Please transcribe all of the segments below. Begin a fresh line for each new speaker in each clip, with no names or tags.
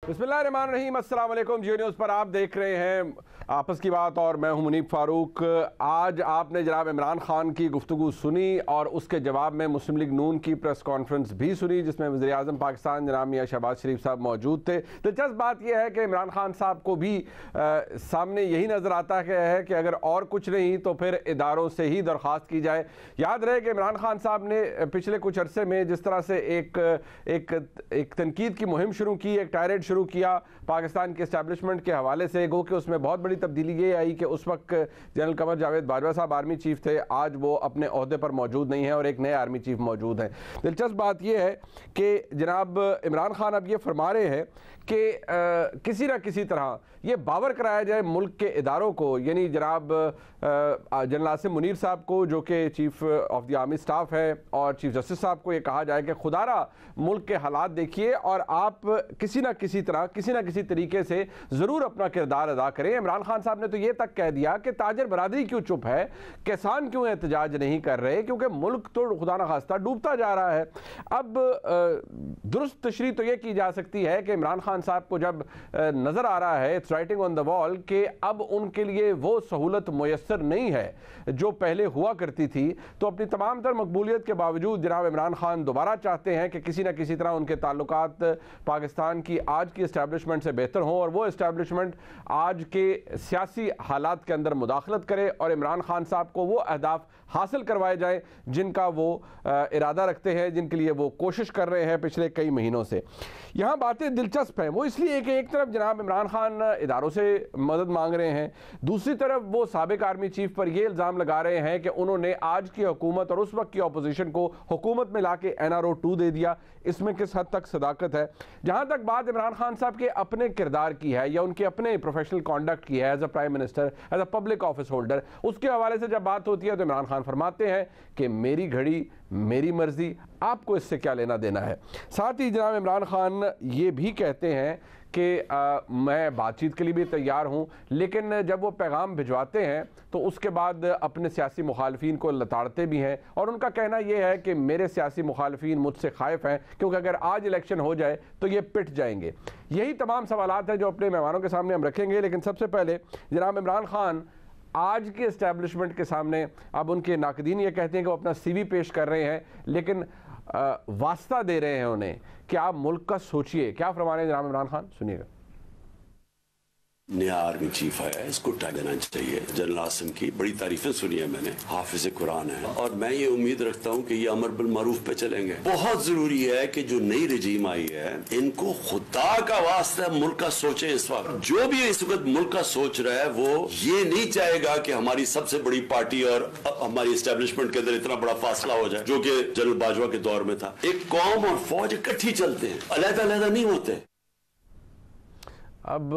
बिस्मिल्लाहिर्रहमानिर्रहीम, अस्सलाम वालेकुम। जियो न्यूज़ पर आप देख रहे हैं आपस की बात और मैं हूं मुनीब फारूक। आज आपने जनाब इमरान खान की गुफ्तगू सुनी और उसके जवाब में मुस्लिम लीग नून की प्रेस कॉन्फ्रेंस भी सुनी जिसमें वज़ीर आज़म पाकिस्तान जनाब मियां शहबाज शरीफ साहब मौजूद थे। दिलचस्प बात यह है कि इमरान खान साहब को भी सामने यही नज़र आता है कि अगर और कुछ नहीं तो फिर इदारों से ही दरख्वास्त की जाए। याद रहे कि इमरान खान साहब ने पिछले कुछ अरसे में जिस तरह से एक तनकीद की मुहिम शुरू की, एक टायरेट शुरू किया पाकिस्तान के एस्टैब्लिशमेंट के हवाले से, गो कि उसमें बहुत बड़ी तब्दीली ये आई कि उस वक्त जनरल कमर जावेद बाजवा साहब आर्मी चीफ थे, आज वो अपने ओहदे पर मौजूद नहीं है और एक नए आर्मी चीफ मौजूद हैं। दिलचस्प बात यह है कि जनाब इमरान खान अब ये फरमा रहे हैं कि किसी न किसी तरह ये बावर कराया जाए मुल्क के इदारों को, यानी जनाब जनरल आसिम मुनीर साहब को जो कि chief of the army staff है और चीफ जस्टिस साहब को ये कहा जाए कि खुदारा मुल्क के हालात देखिए और आप किसी न किसी तरह किसी न किसी तरीके से ज़रूर अपना किरदार अदा करें। इमरान खान साहब ने तो ये तक कह दिया कि ताजर बरादरी क्यों चुप है, किसान क्यों एहतजाज नहीं कर रहे, क्योंकि मुल्क तो खुदा न खास्ता डूबता जा रहा है। अब दुरुस्त तशरीह तो ये की जा सकती है कि इमरान खान साहब को जब नज़र आ रहा है it's writing on the wall कि अब उनके लिए वो सहूलत मुयस्सर नहीं है जो पहले हुआ करती थी, तो अपनी तमाम तर मकबूलियत के बावजूद जनाब इमरान खान दोबारा चाहते हैं कि किसी न किसी तरह उनके ताल्लुकात पाकिस्तान की आज की इस्टेब्लिशमेंट से बेहतर हों और वो इस्टेब्लिशमेंट आज के सियासी हालात के अंदर मुदाखलत करे और इमरान खान साहब को वो अहदाफ हासिल करवाए जाएँ जिनका वो इरादा रखते हैं, जिनके लिए वो कोशिश कर रहे हैं पिछले कई महीनों से। यहाँ बातें दिलचस्प हैं, वो इसलिए कि एक तरफ जनाब इमरान खान इदारों से मदद मांग रहे हैं, दूसरी तरफ वो साबिक आर्मी चीफ पर यह इल्ज़ाम लगा रहे हैं कि उन्होंने आज की हुकूमत और उस वक्त की अपोजिशन को हुकूमत में लाके NRO 2 दे दिया। इसमें किस हद तक सदाकत है? जहाँ तक बात इमरान खान साहब के अपने किरदार की है या उनके अपने प्रोफेशनल कॉन्डक्ट की है as a prime minister, as a public office holder, उसके हवाले से जब बात होती है तो इमरान खान फरमाते हैं कि मेरी घड़ी मेरी मर्जी, आपको इससे क्या लेना देना है। साथ ही जनाब इमरान खान ये भी कहते हैं कि मैं बातचीत के लिए भी तैयार हूँ, लेकिन जब वो पैगाम भिजवाते हैं तो उसके बाद अपने सियासी मुखालफीन को लताड़ते भी हैं और उनका कहना यह है कि मेरे सियासी मुखालफीन मुझसे खाइफ हैं क्योंकि अगर आज इलेक्शन हो जाए तो ये पिट जाएंगे। यही तमाम सवालात हैं जो अपने मेहमानों के सामने हम रखेंगे, लेकिन सबसे पहले जनाब इमरान खान आज के इस्टेब्लिशमेंट के सामने, अब उनके नाकदीन ये कहते हैं कि वो अपना CV पेश कर रहे हैं, लेकिन वास्ता दे रहे हैं उन्हें कि आप मुल्क का सोचिए। क्या फरमा रहे हैं जनाब इमरान खान, सुनिएगा।
नया आर्मी चीफ आया है, इसको टाइम देना चाहिए। जनरल आसिम की बड़ी तारीफें सुनी है मैंने, हाफिज कुरान है और मैं ये उम्मीद रखता हूँ कि ये अमर बिल मारूफ पे चलेंगे। बहुत जरूरी है कि जो नई रजीम आई है इनको खुदा का वास्ता मुल्क का सोचे। इस वक्त जो भी इस वक्त मुल्क का सोच रहा है वो ये नहीं चाहेगा कि हमारी सबसे बड़ी पार्टी और हमारी एस्टेब्लिशमेंट के अंदर इतना बड़ा फासला हो जाए जो कि जनरल बाजवा के दौर में था। एक कौम और फौज इकट्ठी चलते हैं, अलग-अलग नहीं होते।
अब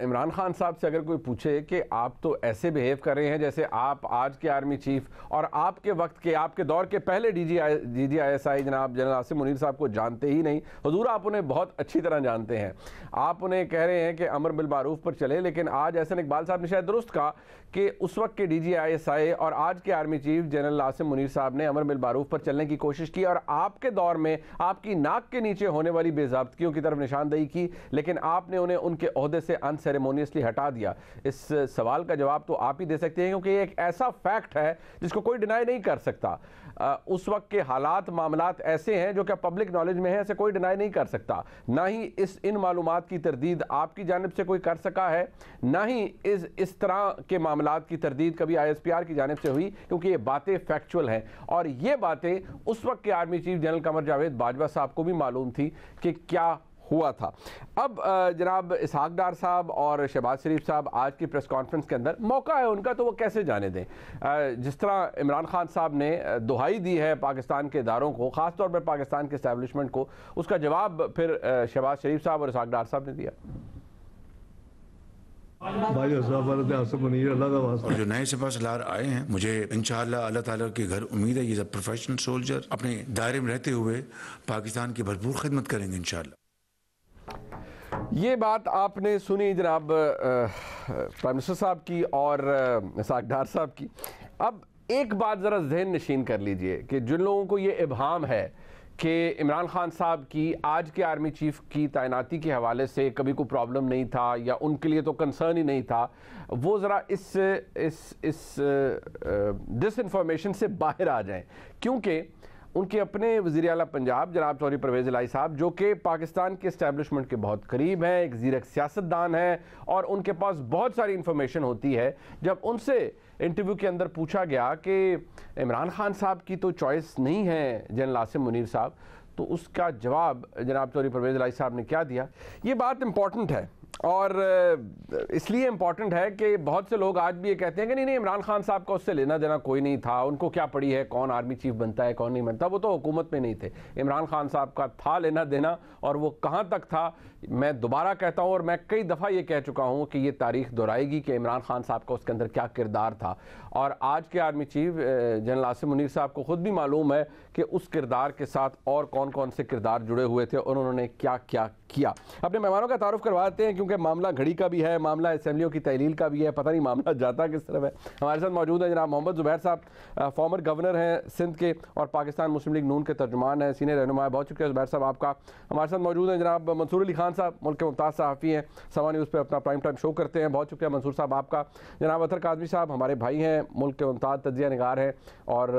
इमरान खान साहब से अगर कोई पूछे कि आप तो ऐसे बिहेव कर रहे हैं जैसे आप आज के आर्मी चीफ और आपके वक्त के, आपके दौर के पहले DGISI जनाब जनरल आसिम मुनीर साहब को जानते ही नहीं, हुजूर आप उन्हें बहुत अच्छी तरह जानते हैं। आप उन्हें कह रहे हैं कि अमर बिल मारूफ पर चले, लेकिन आज एहसन इकबाल साहब ने शायद दुरुस्त कहा कि उस वक्त के DGISI और आज के army chief general Asim Munir साहब ने अमर बिल मारूफ पर चलने की कोशिश की और आपके दौर में आपकी नाक के नीचे होने वाली बेज़ाब्तियों की तरफ निशानदेही की, लेकिन आपने उन्हें उनके ओहदे से अनसेरेमोनियसली हटा दिया। इस सवाल का जवाब तो आप ही दे सकते हैं क्योंकि ये एक ऐसा फैक्ट है जिसको कोई डिनाई नहीं कर सकता। उस वक्त के हालात मामलात ऐसे हैं जो कि पब्लिक नॉलेज में है, ऐसे कोई डिनाई नहीं कर सकता। ना ही इन मालूमात की तरदीद आपकी जानिब से कोई कर सका है, ना ही इस तरह के मामलात की तरदीद कभी ISPR की जानिब से हुई, क्योंकि ये बातें फैक्चुअल हैं और ये बातें उस वक्त के army chief general Qamar Javed Bajwa साहब को भी मालूम थी कि क्या हुआ था। अब जनाब इसहाक डार साहब और शहबाज शरीफ साहब आज की प्रेस कॉन्फ्रेंस के अंदर, मौका है उनका तो वो कैसे जाने दें। जिस तरह इमरान खान साहब ने दुहाई दी है पाकिस्तान के इदारों को, ख़ास तौर पर पाकिस्तान के एस्टैब्लिशमेंट को, उसका जवाब फिर शहबाज शरीफ साहब और इसहाक डार साहब ने दिया।
और जो नए सिपहसालार आए हैं, मुझे इंशाअल्लाह अल्लाह ताला के घर उम्मीद है ये सब प्रोफेशनल सोल्जर अपने दायरे में रहते हुए पाकिस्तान की भरपूर खिदमत करेंगे इंशाअल्लाह।
ये बात आपने सुनी जनाब प्राइम मिनिस्टर साहब की और इसहाक डार साहब की। अब एक बात ज़रा जहन नशीन कर लीजिए कि जिन लोगों को ये इब्हाम है कि इमरान खान साहब की आज के आर्मी चीफ की तैनाती के हवाले से कभी कोई प्रॉब्लम नहीं था या उनके लिए तो कंसर्न ही नहीं था, वो ज़रा इस डिसइंफॉर्मेशन से बाहर आ जाएं, क्योंकि उनके अपने वज़ीर आला पंजाब जनाब चौधरी परवेज़ इलाही साहब, जो कि पाकिस्तान के इस्टेब्लिशमेंट के बहुत करीब हैं, एक ज़ीरक सियासतदान हैं और उनके पास बहुत सारी इंफॉर्मेशन होती है, जब उनसे इंटरव्यू के अंदर पूछा गया कि इमरान खान साहब की तो चॉइस नहीं है जनरल आसिम मुनीर साहब, तो उसका जवाब जनाब चौधरी परवेज़ इलाही साहब ने क्या दिया। ये बात इम्पॉर्टेंट है और इसलिए इम्पॉर्टेंट है कि बहुत से लोग आज भी ये कहते हैं कि नहीं इमरान खान साहब का उससे लेना देना कोई नहीं था, उनको क्या पड़ी है कौन आर्मी चीफ बनता है कौन नहीं बनता, वो तो हुकूमत में नहीं थे। इमरान खान साहब का था लेना देना और वो कहाँ तक था, मैं दोबारा कहता हूँ और मैं कई दफ़ा ये कह चुका हूँ कि ये तारीख दोहराएगी कि इमरान खान साहब का उसके अंदर क्या किरदार था। और आज के army chief general Asim Munir साहब को ख़ुद भी मालूम है कि उस किरदार के साथ और कौन कौन से किरदार जुड़े हुए थे और उन्होंने क्या क्या किया। अपने मेहमानों का तारुफ करवाते हैं, क्योंकि मामला घड़ी का भी है, मामला असेंबलियों की तहलील का भी है, पता नहीं मामला जाता किस तरफ है। हमारे साथ मौजूद है जनाब मोहम्मद ज़ुबैर साहब, फॉर्मर गवर्नर हैं सिंध के और पाकिस्तान मुस्लिम लीग नून के तर्जुमान हैं, सीनियर रहनुमा। बहुत शुक्रिया ज़ुबैर साहब आपका। हमारे साथ मौजूद हैं जनाब मंसूर अली खान साहब, मुल्क के मुमताज़ सहाफ़ी हैं, सवा न्यूज़ पर अपना प्राइम टाइम शो करते हैं। बहुत शुक्रिया मंसूर साहब आपका। जनाब अतर काज़मी साहब हमारे भाई हैं, मुल्क के मुमताज़ तज्ज़िया निगार हैं और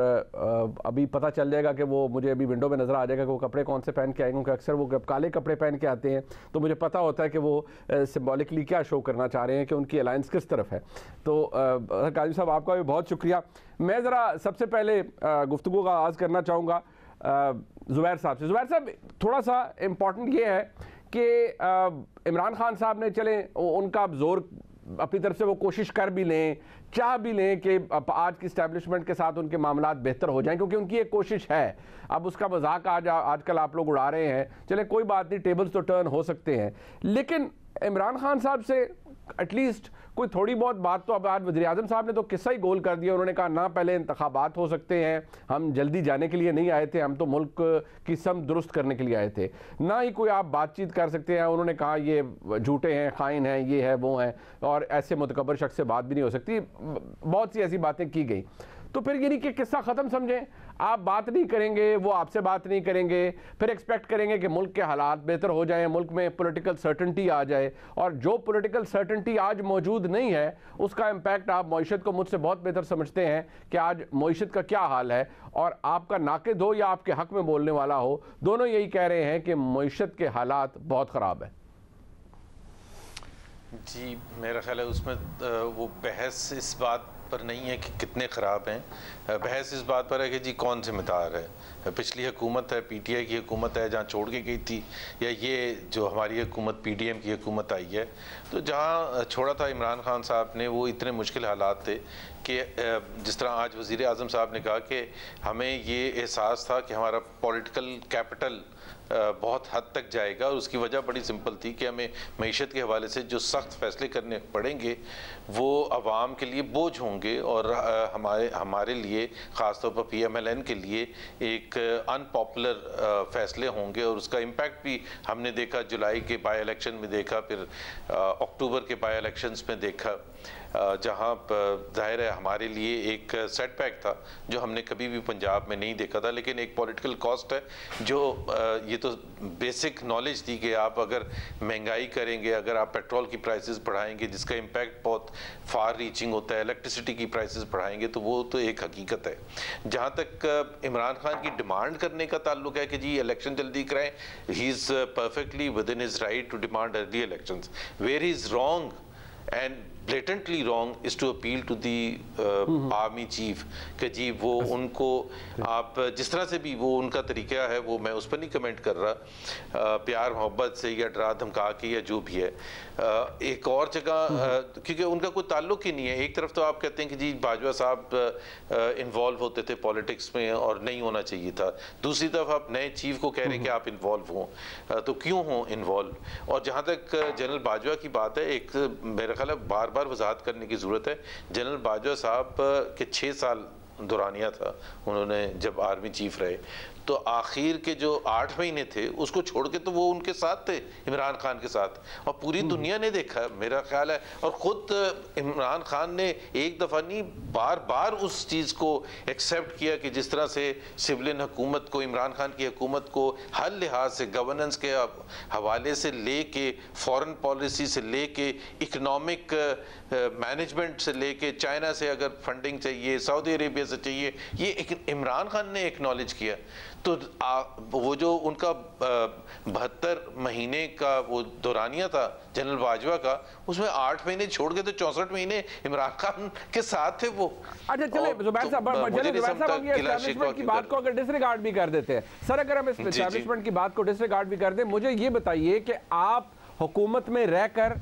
अभी पता चल जाएगा कि वो मुझे अभी विंडो में नज़र आ जाएगा कि वो कपड़े कौन से पहन के आएंगे, क्योंकि अक्सर वो काले कपड़े पहन के आते हैं, तो मुझे पता होता है कि वो सिम्बॉलिकली क्या शो करना चाह रहे हैं कि उनकी अलायंस किस तरफ है। तो काज़मी साहब आपका भी बहुत शुक्रिया। मैं ज़रा सबसे पहले गुफ्तगू का आगाज़ करना चाहूँगा ज़ुबैर साहब से। ज़ुबैर साहब, थोड़ा सा इम्पॉर्टेंट ये है कि इमरान खान साहब ने चले उनका अब जोर अपनी तरफ से वो कोशिश कर भी लें, चाह भी लें कि आज की इस्टेब्लिशमेंट के साथ उनके मामलात बेहतर हो जाएं, क्योंकि उनकी एक कोशिश है। अब उसका मजाक आजकल आप लोग उड़ा रहे हैं, चले कोई बात नहीं, टेबल्स तो टर्न हो सकते हैं, लेकिन इमरान खान साहब से एटलीस्ट कोई थोड़ी बहुत बात तो अब आज वज़ीर-ए-आज़म साहब ने तो किस्सा ही गोल कर दिया। उन्होंने कहा ना पहले इंतखाबात हो सकते हैं, हम जल्दी जाने के लिए नहीं आए थे, हम तो मुल्क की सम दुरुस्त करने के लिए आए थे, ना ही कोई आप बातचीत कर सकते हैं। उन्होंने कहा ये झूठे हैं, खाइन हैं, ये है वो हैं और ऐसे मुतकब्बर शख्स से बात भी नहीं हो सकती, बहुत सी ऐसी बातें की गई। तो फिर ये नहीं कि किस्सा ख़त्म समझें, आप बात नहीं करेंगे, वो आपसे बात नहीं करेंगे, फिर एक्सपेक्ट करेंगे कि मुल्क के हालात बेहतर हो जाएं, मुल्क में पॉलिटिकल सर्टेनिटी आ जाए, और जो पॉलिटिकल सर्टेनिटी आज मौजूद नहीं है उसका इम्पैक्ट आप मईशत को मुझसे बहुत बेहतर समझते हैं कि आज मईशत का क्या हाल है, और आपका नाक़िद हो या आपके हक़ में बोलने वाला हो, दोनों यही कह रहे हैं कि मईशत के हालात बहुत ख़राब है।
जी, मेरा ख्याल है उसमें वो बहस इस बात पर नहीं है कि कितने ख़राब हैं, बहस इस बात पर है कि जी कौन जिम्मेदार है। पिछली हुकूमत है, पीटीआई की हुकूमत है जहाँ छोड़ के गई थी, या ये जो हमारी हुकूमत पीडीएम की हुकूमत आई है, तो जहाँ छोड़ा था इमरान खान साहब ने वो इतने मुश्किल हालात थे कि जिस तरह आज वज़ीर-ए-आज़म साहब ने कहा कि हमें ये एहसास था कि हमारा पॉलिटिकल कैपिटल बहुत हद तक जाएगा, और उसकी वजह बड़ी सिंपल थी कि हमें मईशत के हवाले से जो सख्त फैसले करने पड़ेंगे वो आवाम के लिए बोझ होंगे और हमारे लिए ख़ास तौर पर PMLN के लिए एक अनपॉपुलर फैसले होंगे, और उसका इम्पैक्ट भी हमने देखा, जुलाई के बाई इलेक्शन में देखा, फिर अक्टूबर के बाई इलेक्शंस में देखा, जहाँ जाहिर है हमारे लिए एक सेटबैक था जो हमने कभी भी पंजाब में नहीं देखा था, लेकिन एक पॉलिटिकल कॉस्ट है जो ये तो बेसिक नॉलेज थी कि आप अगर महंगाई करेंगे, अगर आप पेट्रोल की प्राइसेस बढ़ाएंगे जिसका इम्पैक्ट बहुत फार रीचिंग होता है, इलेक्ट्रिसिटी की प्राइसेस बढ़ाएंगे, तो वो तो एक हकीकत है। जहाँ तक इमरान खान की डिमांड करने का ताल्लुक है कि जी इलेक्शन जल्दी कराएं, he is perfectly within his right to demand early elections. Where he is wrong and blatantly wrong is to appeal to the army chief कि जी वो उनको आप जिस तरह से भी वो उनका तरीका है, वो मैं उस पर नहीं कमेंट कर रहा, प्यार मोहब्बत से या डरा धमका के या जो भी है, एक और जगह क्योंकि उनका कोई ताल्लुक ही नहीं है। एक तरफ तो आप कहते हैं कि जी बाजवा साहब इन्वॉल्व होते थे पॉलिटिक्स में और नहीं होना चाहिए था, दूसरी तरफ आप नए चीफ को कह रहे हैं कि आप इन्वॉल्व हों, तो क्यों हों इन्वॉल्व। और जहाँ तक जनरल बाजवा की बात है, एक मेरा ख्याल है बार बार वजाहत करने की ज़रूरत है। जनरल बाजवा साहब के 6 साल दौरानिया था उन्होंने जब आर्मी चीफ रहे, तो आखिर के जो 8 महीने थे उसको छोड़ के तो वो उनके साथ थे, इमरान खान के साथ, और पूरी दुनिया ने देखा मेरा ख्याल है। और ख़ुद इमरान खान ने एक दफ़ा नहीं बार बार उस चीज़ को एक्सेप्ट किया कि जिस तरह से सिविलियन हुकूमत को, इमरान खान की हुकूमत को हर लिहाज से, गवर्नेंस के हवाले से लेके, फॉरेन पॉलिसी से लेके, इकनॉमिक मैनेजमेंट से लेके, चाइना से अगर फंडिंग चाहिए, सऊदी अरेबिया से चाहिए, ये इमरान खान ने एक्नॉलेज किया। तो वो जो उनका 72 महीने का वो दौरानिया था जनरल बाजवा का, उसमें 8 महीने छोड़ के तो 64 महीने इमरान खान के साथ थे वो।
अच्छा चले जुबैर साहब, एस्टैब्लिशमेंट की बात को अगर डिसरिगार्ड भी कर देते हैं सर, अगर हम एस्टैब्लिशमेंट की बात को डिसरिगार्ड भी कर दें, मुझे ये बताइए कि आप हुकूमत में रहकर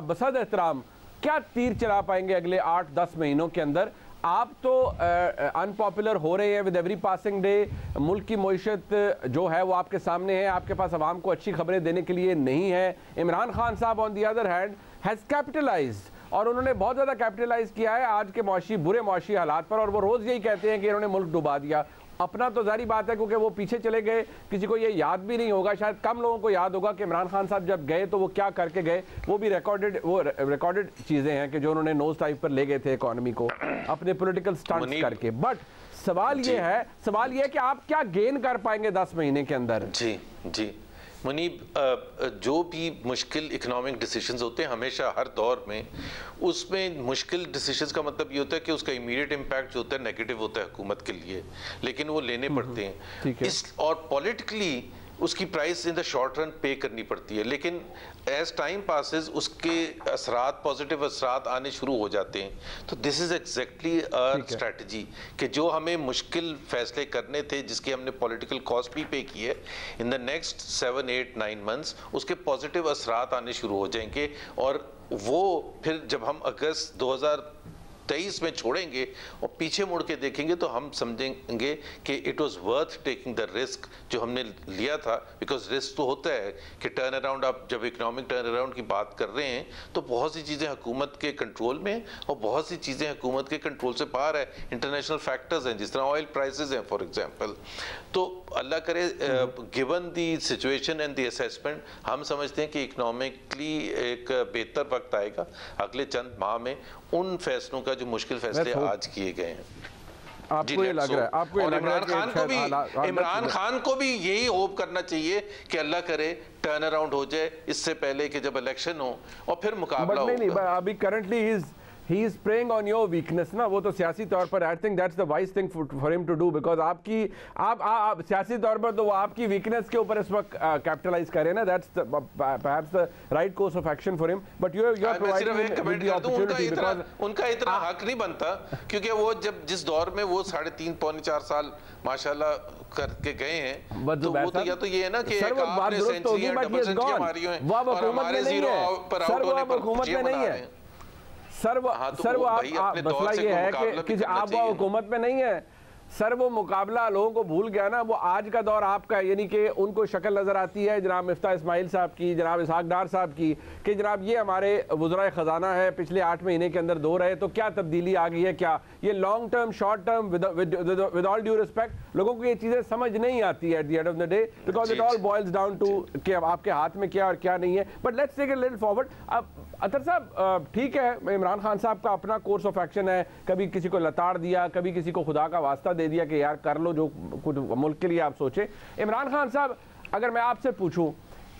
बसद एहतराम क्या तीर चला पाएंगे अगले 8-10 महीनों के अंदर? आप तो अनपॉपुलर हो रहे हैं विद एवरी पासिंग डे, मुल्क की मईशत जो है वो आपके सामने है, आपके पास आवाम को अच्छी खबरें देने के लिए नहीं है। इमरान खान साहब on the other hand has capitalised, और उन्होंने बहुत ज़्यादा कैपिटलाइज किया है आज के बुरे मुआशी हालात पर, और वो रोज़ यही कहते हैं कि इन्होंने मुल्क डुबा दिया। अपना तो जारी बात है क्योंकि वो पीछे चले गए, किसी को ये याद भी नहीं होगा, शायद कम लोगों को याद होगा कि इमरान खान साहब जब गए तो वो क्या करके गए। वो भी रिकॉर्डेड चीज़ें हैं कि जो उन्होंने नोज टाइप पर ले गए थे इकोनॉमी को अपने पॉलिटिकल स्टंट्स करके। बट सवाल ये है कि आप क्या गेन कर पाएंगे 10 महीने के अंदर?
जी मुनीब, जो भी मुश्किल इकोनॉमिक डिसीजंस होते हैं हमेशा हर दौर में, उसमें मुश्किल डिसीजंस का मतलब ये होता है कि उसका इमीडिएट इम्पैक्ट जो होता है नेगेटिव होता है हुकूमत के लिए, लेकिन वो लेने पड़ते हैं। और पॉलिटिकली उसकी price in the short run पे करनी पड़ती है, लेकिन एज टाइम पासेस उसके असरात, पॉजिटिव असरात आने शुरू हो जाते हैं। तो this is exactly a strategy कि जो हमें मुश्किल फैसले करने थे, जिसके हमने पॉलिटिकल कॉस्ट भी पे की है, इन द नेक्स्ट 7-8-9 मंथ्स उसके पॉजिटिव असरात आने शुरू हो जाएंगे। और वो फिर जब हम अगस्त 2023 में छोड़ेंगे और पीछे मुड़ के देखेंगे तो हम समझेंगे कि it was worth taking the risk जो हमने लिया था। बिकॉज रिस्क तो होता है कि टर्न अराउंड, आप जब इकोनॉमिक टर्न अराउंड की बात कर रहे हैं तो बहुत सी चीज़ें हुकूमत के कंट्रोल में और बहुत सी चीज़ें हुकूमत के कंट्रोल से बाहर है। इंटरनेशनल फैक्टर्स हैं, जिस तरह ऑयल प्राइसेस हैं फॉर एग्जांपल। तो अल्लाह करे given the situation and the assessment, हम समझते हैं कि इकोनॉमिकली एक बेहतर वक्त आएगा अगले चंद माह में उन फैसलों का जो मुश्किल फैसले आज किए गए हैं।
आपको ये लग रहा है, आपको
और इमरान खान को भी यही होप करना चाहिए कि अल्लाह करे टर्न अराउंड हो जाए इससे पहले कि जब इलेक्शन हो और फिर मुकाबला हो।
नहीं, अभी currently he is preying on your weakness ना, वो तो सियासी तौर पर I think that's the wise thing for him to do, because आप सियासी तौर पर तो वो आपकी वीकनेस के ऊपर इस वक्त कैपिटलाइज करें ना, that's perhaps the right course of action for him, but you are providing him the opportunity because
उनका इतना हक नहीं बनता, क्योंकि वो जब जिस दौर में वो 3.5-4 साल माशाल्लाह करके गए हैं, तो वो तो या तो ये है ना कि एक आपने सेंचुरी या डबल सेंचुरी मारी हुई है और हमारे जीरो पर आउट होने पर खुशियां मना रहे हैं।
सर वो मसला ये है कि आप वो हुकूमत में नहीं है सर, वो मुकाबला लोगों को भूल गया ना। वो आज का दौर आपका, यानी कि उनको शक्ल नज़र आती है जनाब मिफ्ता इस्माइल साहब की, जनाब इसहाक डार साहब की, कि जनाब ये हमारे वज़राए ख़जाना है, पिछले 8 महीने के अंदर 2 रहे, तो क्या तब्दीली आ गई है? क्या ये long term, short term, with all due respect, लोगों को ये चीज़ें समझ नहीं आती है at the end of the day, because it all boils down to कि आपके हाथ में क्या और क्या नहीं है। But let's take it little forward. अब अतर साहब, ठीक है, इमरान खान साहब का अपना कोर्स ऑफ एक्शन है, कभी किसी को लताड़ दिया, कभी किसी को खुदा का वास्ता दे दिया कि यार कर लो जो कुछ मुल्क के लिए आप सोचे। इमरान खान साहब, अगर मैं आपसे पूछूं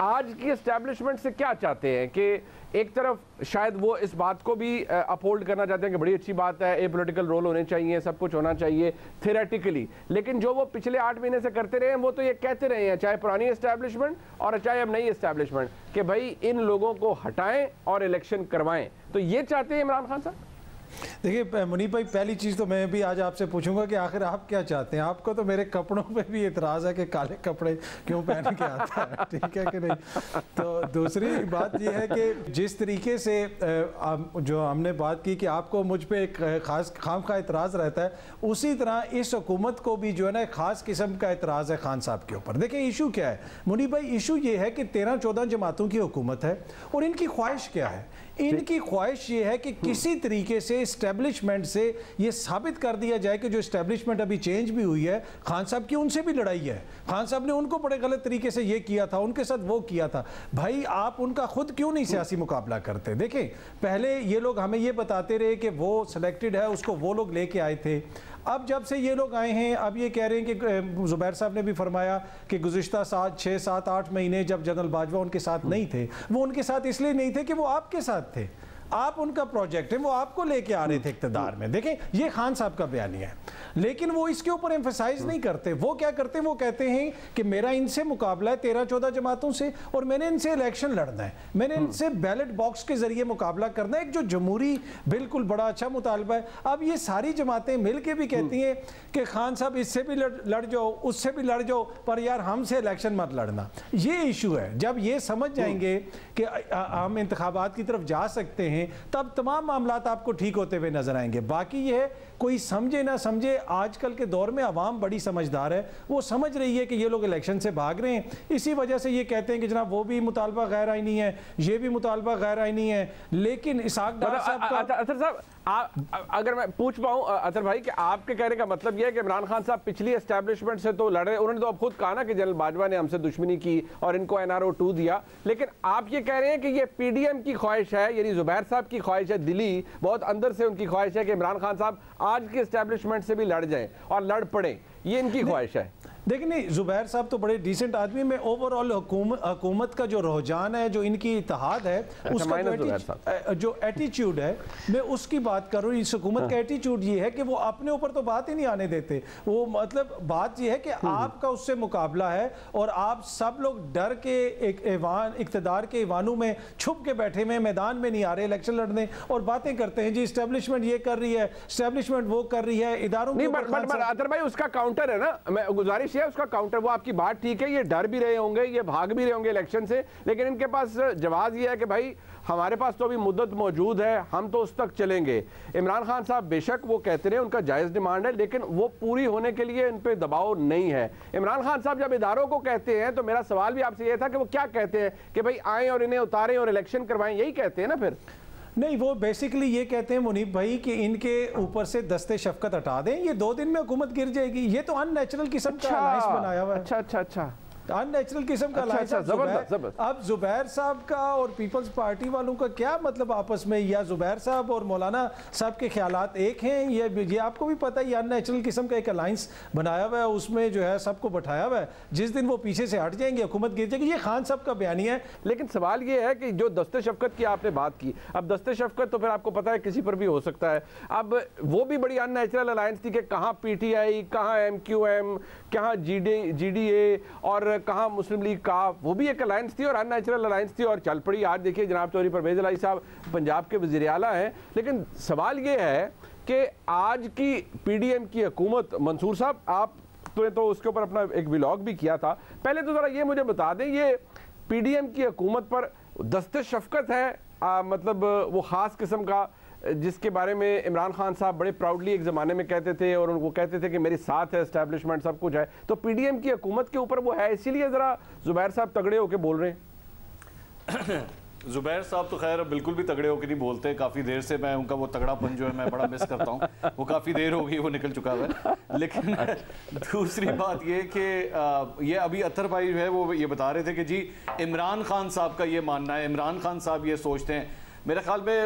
आज की एस्टैब्लिशमेंट से क्या चाहते हैं? कि एक तरफ शायद वो इस बात को भी अपहोल्ड करना चाहते हैं कि बड़ी अच्छी बात है, ए पॉलिटिकल रोल होने चाहिए, सब कुछ होना चाहिए थियोरेटिकली, लेकिन जो वो पिछले 8 महीने से करते रहे हैं वो तो ये कहते रहे हैं, चाहे पुरानी एस्टैब्लिशमेंट और चाहे अब नई एस्टैब्लिशमेंट, कि भाई इन लोगों को हटाएं और इलेक्शन करवाएं। तो ये चाहते हैं इमरान खान साहब?
देखिए मुनीब भाई, पहली चीज़ तो मैं भी आज आपसे पूछूंगा कि आखिर आप क्या चाहते हैं। आपको तो मेरे कपड़ों पे भी एतराज़ है कि काले कपड़े क्यों पहन के आता है, ठीक है कि नहीं। तो दूसरी बात यह है कि जिस तरीके से जो हमने बात की कि आपको मुझ पे एक ख़ास खामखा एतराज़ रहता है, उसी तरह इस हुकूमत को भी जो है ना ख़ास किस्म का एतराज़ है खान साहब के ऊपर। देखिए इशू क्या है मुनीब भाई, इशू ये है कि 13-14 जमातों की हुकूमत है और इनकी ख्वाहिश क्या है? इनकी ख्वाहिश ये है कि किसी तरीके से इस्टेब्लिशमेंट से ये साबित कर दिया जाए कि जो इस्टेब्लिशमेंट अभी चेंज भी हुई है, खान साहब की उनसे भी लड़ाई है, खान साहब ने उनको बड़े गलत तरीके से ये किया था, उनके साथ वो किया था, भाई आप उनका खुद क्यों नहीं सियासी मुकाबला करते? देखें, पहले ये लोग हमें ये बताते रहे कि वो सिलेक्टेड है, उसको वो लोग लेके आए थे। अब जब से ये लोग आए हैं, अब ये कह रहे हैं कि जुबैर साहब ने भी फरमाया कि गुज़िश्ता 6, 7, 8 महीने जब जनरल बाजवा उनके साथ नहीं थे, वो उनके साथ इसलिए नहीं थे कि वो आपके साथ थे, आप उनका प्रोजेक्ट है, वो आपको लेके आ रहे थे इक़्तिदार में। देखें, ये खान साहब का बयानिया है, लेकिन वो इसके ऊपर एम्फसाइज नहीं करते। वो क्या करते हैं, वो कहते हैं कि मेरा इनसे मुकाबला है 13-14 जमातों से और मैंने इनसे इलेक्शन लड़ना है, मैंने इनसे बैलेट बॉक्स के जरिए मुकाबला करना है, एक जो जमहूरी बिल्कुल बड़ा अच्छा मुतालबा है। अब ये सारी जमातें मिल के भी कहती हैं कि खान साहब इससे भी लड़ जाओ, उससे भी लड़ जाओ, पर यार हमसे इलेक्शन मत लड़ना। ये इशू है। जब ये समझ जाएंगे कि हम इंतखाबात की तरफ जा सकते हैं, तब तमाम मामलात आपको ठीक होते हुए नजर आएंगे। बाकी ये है, कोई समझे ना समझे, आजकल के दौर में अवाम बड़ी समझदार है, वो समझ रही है कि ये लोग इलेक्शन से भाग रहे हैं, इसी वजह से ये कहते हैं कि जनाब वो भी मुतालबा गैर आईनी है, ये भी मुतालबा गैर आईनी है। लेकिन इसहाक डार साहब का
अतर साहब, अगर मैं पूछ पाऊं अतर भाई कि आपके कहने का मतलब यह है कि इमरान खान साहब पिछली एस्टैब्लिशमेंट से तो लड़े, उन्होंने तो अब खुद कहा ना कि जनरल बाजवा ने हमसे दुश्मनी की और इनको NRO 2 दिया, लेकिन आप ये कह रहे हैं कि ये PDM की ख्वाहिश है, यानी जुबैर साहब की ख्वाहिश है, दिली बहुत अंदर से उनकी ख्वाहिश है कि इमरान खान साहब आज की एस्टैब्लिशमेंट से भी लड़ जाएं और लड़ पड़े, ये इनकी ख्वाहिश है।
देखिए, नहीं, जुबैर साहब तो बड़े डिसेंट आदमी में, ओवरऑल हुकूमत का जो रुझान है, जो इनकी इत्तेहाद है, उसका जो एटीट्यूड है, मैं उसकी बात कर रहा हूँ। इस हुकूमत का एटीट्यूड ये है कि वो अपने ऊपर तो बात ही नहीं आने देते। वो मतलब बात ये है कि आपका उससे मुकाबला है और आप सब लोग डर के एक इक़्तिदार के ईवानों में छुप के बैठे हुए, मैदान में नहीं आ रहे इलेक्शन लड़ने और बातें करते हैं जी इस्टेब्लिशमेंट ये कर रही है, इस्टेब्लिशमेंट वो कर रही है, इदारों
नहीं, अतर भाई उसका काउंटर है ना, मैं गुजारिश है उसका काउंटर, वो आपकी बात ठीक है, ये डर भी रहे होंगे, ये भाग भी रहे होंगे इलेक्शन से, लेकिन इनके पास जवाब ये है कि भाई हमारे पास तो अभी मुद्दत मौजूद है, हम तो उस तक चलेंगे। इमरान खान साहब बेशक वो कहते रहे, उनका जायज़ डिमांड है, लेकिन वो पूरी होने के लिए इन पे दबाव नहीं है। इमरान खान साहब जब इदारों को कहते हैं, तो मेरा सवाल भी आपसे ये था कि वो क्या कहते हैं कि भाई आए और इन्हें उतारें और इलेक्शन करवाएं, यही कहते हैं ना? फिर
नहीं, वो बेसिकली ये कहते हैं मुनीब भाई कि इनके ऊपर से दस्ते शफकत हटा दें, ये 2 दिन में हुकूमत गिर जाएगी। ये तो अननेचुरल किस्म का अलायंस बनाया हुआ है। अच्छा अननेचुरल किस्म का अलायंस। अब जुबैर साहब का और पीपल्स पार्टी वालों का क्या मतलब आपस में, या जुबैर साहब और मौलाना साहब के ख्यालात एक हैं? ये आपको भी पता है, अननेचुरल किस्म का एक अलायंस बनाया हुआ है, उसमें जो है सबको बैठाया हुआ है। जिस दिन वो पीछे से हट जाएंगे हुकूमत गिर जाएगी। ये खान साहब का बयानिया है।
लेकिन सवाल ये है कि जो दस्ते शफकत की आपने बात की, अब दस्ते शफकत तो फिर आपको पता है किसी पर भी हो सकता है। अब वो भी बड़ी अननेचुरल अलायंस थी कि कहाँ PTI, कहाँ MQM, कहाँ GDA और कहाँ मुस्लिम लीग का, वो भी एक अलायंस थी और अननेचुरल अलायंस थी और चल पड़ी। आज देखिए जनाब चौधरी परवेज इलाही साहब पंजाब के वज़ीर आला हैं, लेकिन सवाल ये है कि आज की PDM की हुकूमत, मंसूर साहब आप तो उसके ऊपर अपना एक व्लॉग भी किया था, पहले तो ज़रा ये मुझे बता दें, ये PDM की हुकूमत पर दस्ते शफकत है, मतलब वो ख़ास किस्म का जिसके बारे में इमरान खान साहब बड़े प्राउडली एक ज़माने में कहते थे और उनको कहते थे कि मेरे साथ है एस्टैब्लिशमेंट, सब कुछ है, तो PDM की हुकूमत के ऊपर वो है, इसीलिए ज़रा जुबैर साहब तगड़े होकर बोल रहे हैं।
जुबैर साहब तो खैर बिल्कुल भी तगड़े होकर नहीं बोलते, काफ़ी देर से मैं उनका वो तगड़ापन जो है मैं बड़ा मिस करता हूँ, वो काफ़ी देर हो गई वो निकल चुका है। लेकिन दूसरी बात ये कि ये अभी अतर भाई जो है वो ये बता रहे थे कि जी इमरान खान साहब का ये मानना है, इमरान खान साहब ये सोचते हैं। मेरे ख्याल में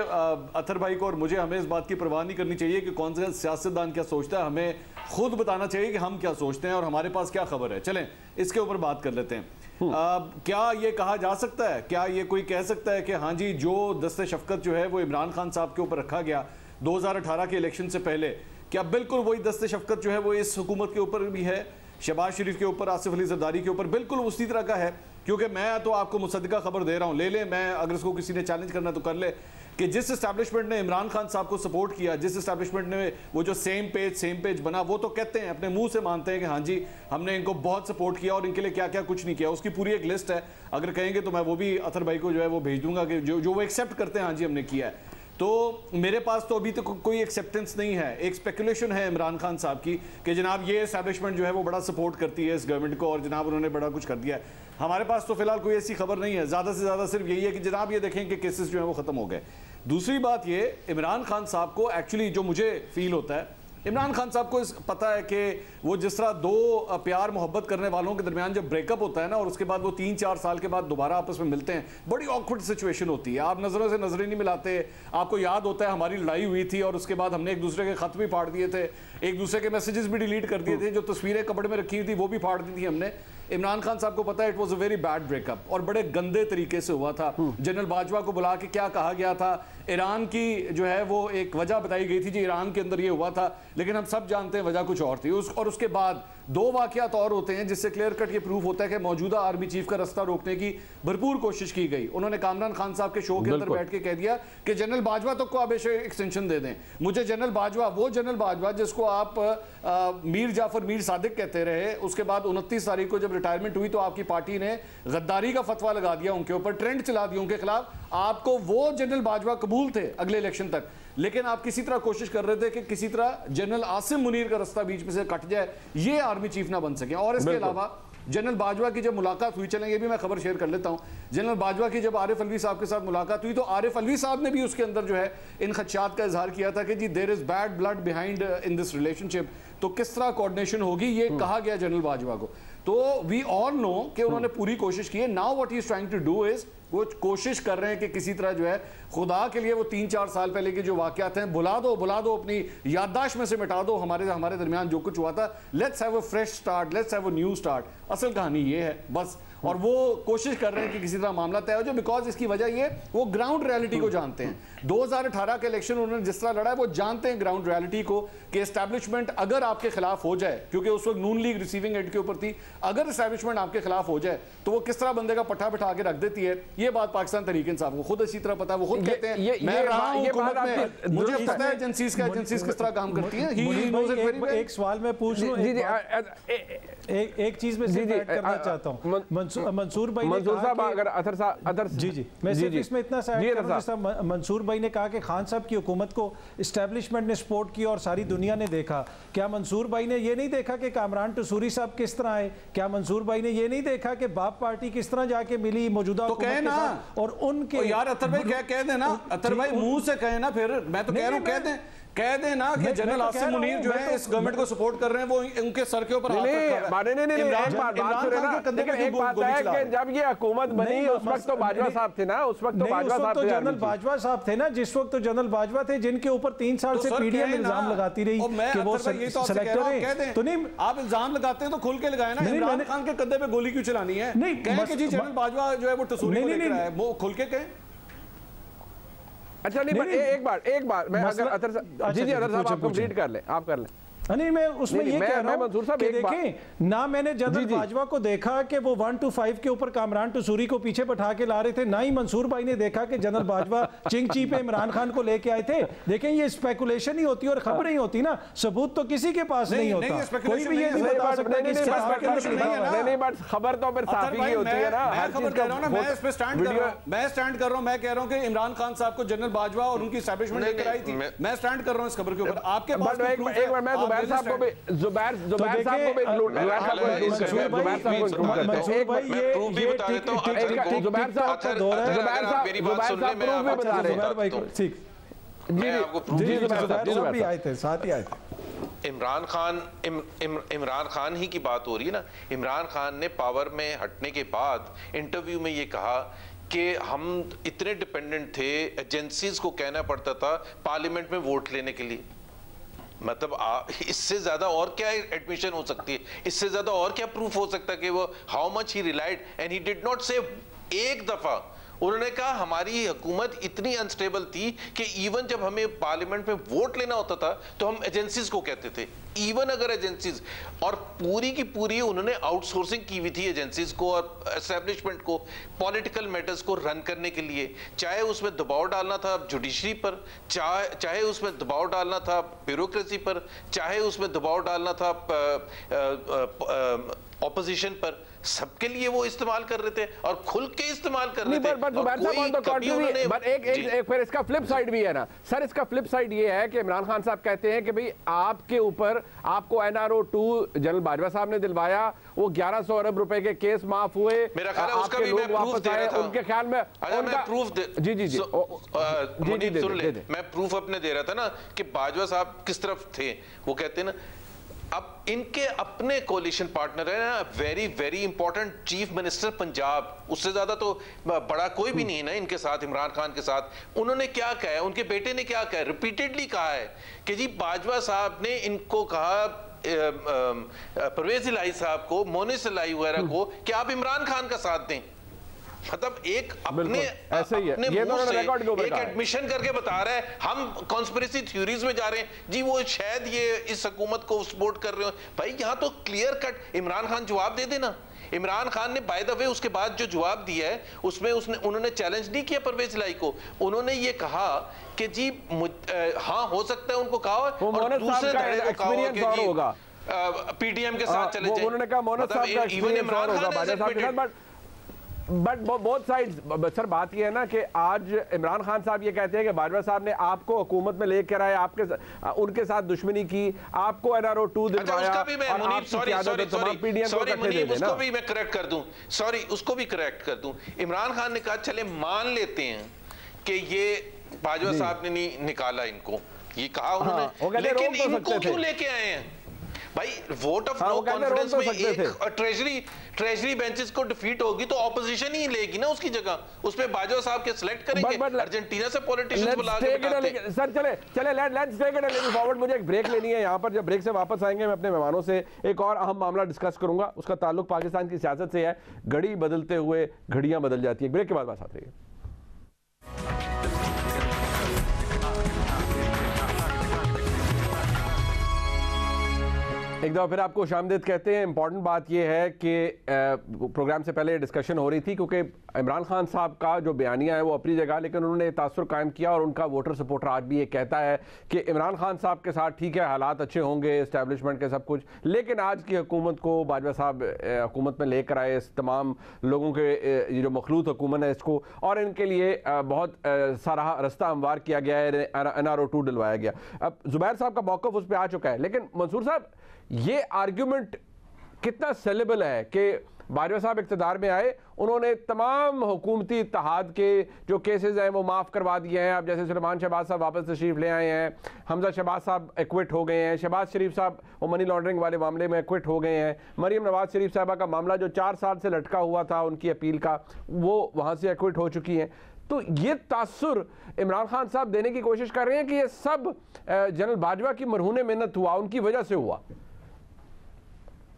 अतर भाई को और मुझे हमें इस बात की परवाह नहीं करनी चाहिए कि कौन सा सियासतदान क्या सोचता है, हमें खुद बताना चाहिए कि हम क्या सोचते हैं और हमारे पास क्या खबर है। चलें इसके ऊपर बात कर लेते हैं। क्या ये कहा जा सकता है, क्या ये कोई कह सकता है कि हाँ जी जो दस्ते शफकत जो है वो इमरान खान साहब के ऊपर रखा गया 2018 के इलेक्शन से पहले, क्या बिल्कुल वही दस्ते शफकत जो है वो इस हुकूमत के ऊपर भी है, शहबाज शरीफ के ऊपर, आसिफ अली जरदारी के ऊपर बिल्कुल उसी तरह का है? क्योंकि मैं तो आपको मुसद्दिका खबर दे रहा हूँ, ले ले, मैं अगर इसको किसी ने चैलेंज करना तो कर ले, कि जिस एस्टैब्लिशमेंट ने इमरान खान साहब को सपोर्ट किया, जिस एस्टैब्लिशमेंट ने वो जो सेम पेज बना, वो तो कहते हैं अपने मुंह से मानते हैं कि हाँ जी हमने इनको बहुत सपोर्ट किया और इनके लिए क्या क्या कुछ नहीं किया, उसकी पूरी एक लिस्ट है। अगर कहेंगे तो मैं वो भी अतर भाई को जो है वो भेज दूंगा कि जो वो एक्सेप्ट करते हैं हाँ जी हमने किया है। तो मेरे पास तो अभी तक कोई एक्सेप्टेंस नहीं है। एक स्पेकुलेशन है इमरान खान साहब की कि जनाब ये एस्टैब्लिशमेंट जो है वो बड़ा सपोर्ट करती है इस गवर्नमेंट को और जनाब उन्होंने बड़ा कुछ कर दिया है। हमारे पास तो फिलहाल कोई ऐसी खबर नहीं है। ज़्यादा से ज़्यादा सिर्फ यही है कि जनाब ये देखें कि केसेस जो है वो ख़त्म हो गए। दूसरी बात ये, इमरान खान साहब को एक्चुअली जो मुझे फील होता है, इमरान खान साहब को पता है कि वो जिस तरह दो प्यार मोहब्बत करने वालों के दरमियान जब ब्रेकअप होता है ना और उसके बाद वो 3-4 साल के बाद दोबारा आपस में मिलते हैं, बड़ी ऑकवर्ड सिचुएशन होती है। आप नज़रों से नजरें नहीं मिलाते। आपको याद होता है हमारी लड़ाई हुई थी और उसके बाद हमने एक दूसरे के खत भी फाड़ दिए थे, एक दूसरे के मैसेजेस भी डिलीट कर दिए थे, जो तस्वीरें कपड़े में रखी हुई थी वो भी फाड़ दी थी हमने। इमरान खान साहब को पता है it was a very bad breakup और बड़े गंदे तरीके से हुआ था। जनरल बाजवा को बुला के क्या कहा गया था, ईरान की जो है वो एक वजह बताई गई थी जी ईरान के अंदर ये हुआ था, लेकिन हम सब जानते हैं वजह कुछ और थी। और उसके बाद 2 वाकयात और होते हैं जिससे क्लियर कट ये प्रूफ होता है कि मौजूदा आर्मी चीफ का रास्ता रोकने की भरपूर कोशिश की गई। उन्होंने कामरान खान साहब के शो के अंदर बैठ के कह दिया कि जनरल बाजवा तक को आप एक्सटेंशन दे दें। मुझे जनरल बाजवा, वो जनरल बाजवा जिसको आप मीर जाफर मीर सादिक कहते रहे, उसके बाद 29 तारीख को जब रिटायरमेंट हुई तो आपकी पार्टी ने गद्दारी का फतवा लगा दिया उनके ऊपर, ट्रेंड चला दिया उनके खिलाफ। आपको वो जनरल बाजवा कबूल थे अगले इलेक्शन तक, लेकिन आप किसी तरह कोशिश कर रहे थे कि किसी तरह जनरल आसिम मुनीर का रास्ता बीच में से कट जाए, ये आर्मी चीफ ना बन सके। और इसके अलावा जनरल बाजवा की जब मुलाकात हुई, चलें ये भी मैं खबर शेयर कर लेता हूं, जनरल बाजवा की जब आरिफ अलवी साहब के साथ मुलाकात हुई तो आरिफ अलवी साहब ने भी उसके अंदर जो है इन खदशात का इजहार किया था कि जी there is bad blood behind in this relationship. तो किस तरह कोऑर्डिनेशन होगी ये कहा गया जनरल बाजवा को। तो वी ऑल नो कि उन्होंने पूरी कोशिश की है। Now what he is trying to do is, वो कोशिश कर रहे हैं कि किसी तरह जो है खुदा के लिए वो 3-4 साल पहले के जो वाकयात हैं भुला दो, अपनी याददाश्त में से मिटा दो। हमारे दरमियान जो कुछ हुआ था, let's have a fresh start, let's have a new start. असल कहानी ये है बस। और वो कोशिश कर रहे हैं कि किसी तरह मामला तय हो जाए, बिकॉज इसकी वजह ये वो ग्राउंड रियलिटी को जानते हैं। 2018 के इलेक्शन उन्होंने जिस तरह लड़ा है वो जानते हैं ग्राउंड रियलिटी को कि एस्टैब्लिशमेंट अगर आपके खिलाफ हो जाए, क्योंकि उस वक्त नून लीग रिसीविंग एंड के ऊपर थी, अगर एस्टैब्लिशमेंट आपके खिलाफ हो जाए तो वो किस तरह बंदे का पट्टा बिठा के रख देती है। ये बात पाकिस्तान तहरीक इंसाफ को खुद अच्छी तरह पता है। वो खुद कहते हैं मैं रहा हूं हुकूमत में, मुझे पता है एजेंसीज किस तरह काम करती हैं।
एक सवाल मैं पूछ लूं, एक चीज में सिर्फ ऐड करना चाहता हूं। मंसूर भाई,
मंसूर साहब अगर अदर
जी मैं सिर्फ इसमें इतना सा ऐड कर दूं, मंसूर भाई ने कहा कि खान साहब की हुकूमत को एस्टैब्लिशमेंट ने सपोर्ट किया और सारी दुनिया ने देखा। क्या मंसूर भाई ने ये नहीं देखा कि कामरान टसूरी साहब किस तरह आए? क्या मंसूर भाई ने ये नहीं देखा कि बाप पार्टी किस तरह जाके मिली मौजूदा
हुकूमत के साथ? और उनके यार अतर भाई क्या कह देना, अतर भाई मुंह से कहे ना, फिर मैं तो कह रहा हूं कह दे ना कि जनरल आसिम मुनीर जो है इस गवर्नमेंट को सपोर्ट कर रहे हैं, वो उनके सर के ऊपर
नहीं, एक बात है कि जब ये हुकूमत बनी उस वक्त तो बाजवा साहब थे ना, उस वक्त तो बाजवा साहब थे,
जनरल बाजवा साहब थे ना, जिस वक्त तो जनरल बाजवा थे जिनके ऊपर 3 साल से पीडीएम इल्जाम लगाती रही कि वो सेलेक्टर हैं। तो नहीं,
आप इल्जाम लगाते हैं तो खुल के लगाए ना। इमरान खान के कंधे पे गोली क्यों चलानी है? नहीं कहें कि जी जनरल बाजवा जो है वो टसूरी को लेकर आया, वो खुल के कहें।
अच्छा नहीं, एक बार मैं अगर अतर साहब आप कंप्लीट कर ले, आप कर लें।
नहीं, मैं उसमें ये कह रहा हूं कि देखें ना, मैंने जनरल बाजवा को देखा कि वो 1 to 5 के ऊपर कामरान टसूरी को पीछे बैठा के ला रहे थे, ना ही मंसूर भाई ने देखा कि जनरल बाजवा चिंगची पे इमरान खान को लेके आए थे। देखें ये स्पेकुलेशन ही होती है और खबरें ही होती ना, सबूत तो किसी के पास नहीं होता। कोई भी ये नहीं बता सकता कि
खबर तो फिर साफ ही होती है ना।
मैं खबर कर रहा हूं ना, मैं इस पे स्टैंड कर रहा हूं, मैं स्टैंड कर रहा हूं, मैं कह रहा हूं कि इमरान खान साहब को जनरल बाजवा और उनकी एस्टैब्लिशमेंट लेकर आई थी। मैं स्टैंड कर रहा हूं इस खबर के ऊपर। आपके पास
जुबैर साहब को भी जुबैर साहब को भी इंक्लूड
इमरान खान ही की बात हो रही है ना। इमरान खान ने पावर में हटने के बाद इंटरव्यू में ये कहा कि हम इतने डिपेंडेंट थे, एजेंसीज को कहना पड़ता था पार्लियामेंट में वोट लेने के लिए। मतलब इससे ज्यादा और क्या एडमिशन हो सकती है? इससे ज्यादा और क्या प्रूफ हो सकता है कि वो how much he relied and he did not से एक दफा उन्होंने कहा हमारी हुकूमत इतनी अनस्टेबल थी कि इवन जब हमें पार्लियामेंट में वोट लेना होता था तो हम एजेंसीज को कहते थे, इवन अगर एजेंसीज, और पूरी की पूरी उन्होंने आउटसोर्सिंग की हुई थी एजेंसीज को और एस्टेब्लिशमेंट को पॉलिटिकल मैटर्स को रन करने के लिए। चाहे उसमें दबाव डालना था जुडिशरी पर, चाहे उसमें दबाव डालना था ब्यूरोक्रेसी पर, चाहे उसमें दबाव डालना था ऑपोजिशन पर, सबके लिए वो इस्तेमाल कर रहे थे और खुल के इस्तेमाल कर रहे थे।
एक फिर इसका फ्लिप साइड भी है ना सर, इसका फ्लिप साइड ये है कि इमरान खान साहब कहते हैं कि भाई आपके ऊपर, आपको NRO-2 जनरल बाजवा साहब ने दिलवाया, वो 1100 अरब रुपए के केस माफ हुए,
मेरा ख्याल है उसका भी मैं प्रूफ दे रहा था,
उनके ख्याल में
मैं प्रूफ जी सुन ले, मैं प्रूफ अपने दे रहा था ना कि बाजवा साहब किस तरफ थे। वो कहते हैं ना, अब इनके अपने कोलिशन पार्टनर है ना, very very important chief minister Punjab, उससे ज्यादा तो बड़ा कोई भी नहीं है ना इनके साथ, इमरान खान के साथ। उन्होंने क्या कहा है, उनके बेटे ने क्या कहा है, रिपीटेडली कहा है कि जी बाजवा साहब ने इनको कहा, परवेज इलाही साहब को, मोनिस इलाही वगैरह को, कि आप इमरान खान का साथ दें। मतलब एक अपने
ऐसे ही है, ये तो रिकॉर्ड के ऊपर
एक एडमिशन करके बता रहा है हम कॉन्स्पिरेसी थ्योरीज में जा रहे हैं जी, वो शायद ये इस हुकूमत को सपोर्ट कर रहे हो। भाई यहाँ तो क्लियर कट इमरान खान जवाब दे देना। इमरान खान ने बाय द वे उसके बाद जो जवाब दिया है उसमें उन्होंने चैलेंज नहीं किया परवेज इलाही को, उन्होंने ये कहा कि जी हाँ हो सकता है उनको कहा, और दूसरे धड़े को कहा होगा पीडीएम के साथ चले जाए।
उन्होंने कहा मोहम्मद साहब का even Imran Khan but both sides. Sir बात ये है ना कि आज इमरान खान साहब ये कहते हैं कि बाजवा साहब ने आपको हुकूमत में लेकर आए, उनके साथ दुश्मनी की, आपको NRO-2 दिलवाया,
उसको भी मैं करेक्ट कर दूं, सॉरी उसको भी करेक्ट कर दूं। इमरान खान ने कहा चले मान लेते हैं कि ये बाजवा साहब ने नहीं निकाला इनको, ये कहा उन्होंने, लेकिन इनको क्यों लेके आए हैं भाई? वोट ऑफ नो कॉन्फिडेंस में एक ट्रेजरी बेंचेस को डिफीट होगी तो ऑपोजिशन ही लेगी ना उसकी जगह, उसमें बाजवा साहब के सिलेक्ट करेंगे, अर्जेंटीना से पॉलिटिशियंस बुला के बिठाते।
सर चले let's take it a little forward. मुझे एक ब्रेक लेनी है यहाँ पर, जब ब्रेक से वापस आएंगे मैं अपने मेहमानों से एक और अहम मामला डिस्कस करूंगा, उसका ताल्लुक पाकिस्तान की सियासत से है। घड़ी बदलते हुए घड़ियां बदल जाती है। ब्रेक के बाद बात आती है। एक दफ़ा फिर आपको खुशामदीद कहते हैं। इंपॉर्टेंट बात यह है कि प्रोग्राम से पहले डिस्कशन हो रही थी क्योंकि इमरान खान साहब का जो बयानिया है वो अपनी जगह, लेकिन उन्होंने तासुर कायम किया और उनका वोटर सपोर्टर आज भी ये कहता है कि इमरान खान साहब के साथ ठीक है हालात अच्छे होंगे, इस्टेब्लिशमेंट के सब कुछ, लेकिन आज की हुकूमत को बाजवा साहब हुकूमत में लेकर आए, इस तमाम लोगों के ये जो मखलूत हुकूमत है इसको, और इनके लिए बहुत सारा रास्ता हमवार किया गया है, NRO-2 डलवाया गया। अब जुबैर साहब का मौक़िफ़ उस पर आ चुका है, लेकिन मंसूर साहब ये आर्ग्यूमेंट कितना सेलेबल है कि बाजवा साहब इक़्तिदार में आए, उन्होंने तमाम हुकूमती इत्तेहाद के जो केसेस हैं वो माफ़ करवा दिए हैं। अब जैसे सुलेमान शहबाज साहब वापस तशरीफ़ ले आए हैं, हमजा शहबाज साहब एक्विट हो गए हैं, शहबाज शरीफ साहब वो मनी लॉन्ड्रिंग वाले मामले में एक्विट हो गए हैं, मरीम नवाज शरीफ साहबा का मामला जो 4 साल से लटका हुआ था उनकी अपील का, वो वहाँ से एक्विट हो चुकी हैं। तो ये तासुर इमरान खान साहब देने की कोशिश कर रहे हैं कि ये सब जनरल बाजवा की मरहून मेहनत हुआ, उनकी वजह से हुआ।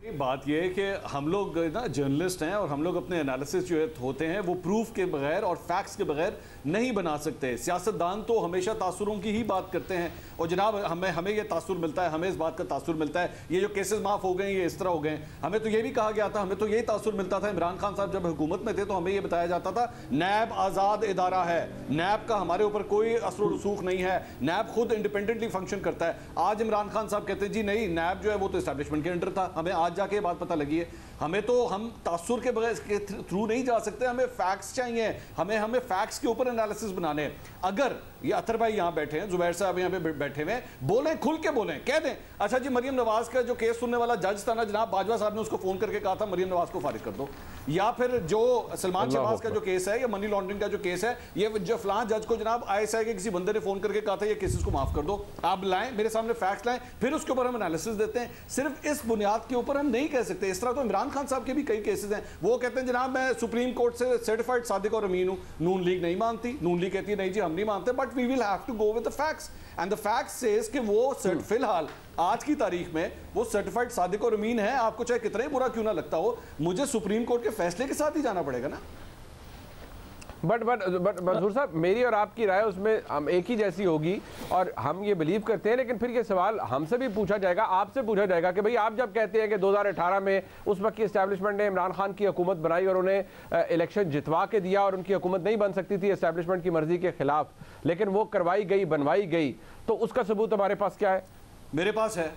बात यह है कि हम लोग ना जर्नलिस्ट हैं और हम लोग अपने एनालिसिस जो होते हैं वो प्रूफ के बगैर और फैक्ट्स के बगैर नहीं बना सकते। सियासतदान तो हमेशा तासुरों की ही बात करते हैं और जनाब हमें ये तासुर मिलता है, हमें इस बात का तासुर मिलता है, ये जो केसेस माफ हो गए ये इस तरह हो गए। हमें तो ये भी कहा गया था, हमें तो यही तासुर मिलता था, इमरान खान साहब जब हुकूमत में थे तो हमें ये बताया जाता था नैब आज़ाद इदारा है, नैब का हमारे ऊपर कोई असर रसूख नहीं है, नैब खुद इंडिपेंडेंटली फंक्शन करता है। आज इमरान खान साहब कहते हैं जी नहीं, नैब जो है वो तो एस्टैब्लिशमेंट के अंडर था। हमें आज जाके बात पता लगी है। हमें तो हम तासुर के बगैर के थ्रू नहीं जा सकते, हमें फैक्ट्स चाहिए, हमें फैक्ट्स के ऊपर एनालिसिस बनाने हैं। अगर ये अतर भाई यहाँ बैठे हैं, जुबैर साहब यहाँ पे बैठे हुए, बोलें, खुल के बोलें, कह दें अच्छा जी मरीम नवाज का जो केस सुनने वाला जज था ना जनाब बाजवा साहब ने उसको फोन करके कहा था मरीम नवाज को फारिग कर दो, या फिर जो सलमान शहबाज का जो केस है या मनी लॉन्ड्रिंग का जो केस है, ये जो फलां जज को जनाब ISI के किसी बंदे ने फोन करके कहा था ये केसेस को माफ कर दो, आप लाएं मेरे सामने फैक्ट्स लाएं, फिर उसके ऊपर हम एनालिसिस देते हैं। सिर्फ इस बुनियाद के ऊपर हम नहीं कह सकते। इस तरह तो इमरान खान साहब के भी कई केसेस हैं, वो कहते हैं जनाब मैं सुप्रीम कोर्ट से सर्टिफाइड सादिक और अमीन हूं, नून लीग नहीं मानती, नून लीग कहती है नहीं जी हम नहीं मानते, but we will have to go with the facts and the facts says कि वो फिलहाल आज की तारीख में वो सर्टिफाइड सादिक और अमीन है। आपको चाहे कितना ही बुरा क्यों ना लगता हो, मुझे सुप्रीम कोर्ट के फैसले के साथ ही जाना पड़ेगा ना।
बट मंसूर साहब मेरी और आपकी राय उसमें हम एक ही जैसी होगी और हम ये बिलीव करते हैं, लेकिन फिर ये सवाल हमसे भी पूछा जाएगा, आपसे पूछा जाएगा कि भाई आप जब कहते हैं कि 2018 में उस वक्त की एस्टैब्लिशमेंट ने इमरान खान की हुकूमत बनाई और उन्हें इलेक्शन जितवा के दिया और उनकी हुकूमत नहीं बन सकती थी एस्टैब्लिशमेंट की मर्जी के खिलाफ, लेकिन वो करवाई गई, बनवाई गई, तो उसका सबूत हमारे पास क्या है?
मेरे पास है,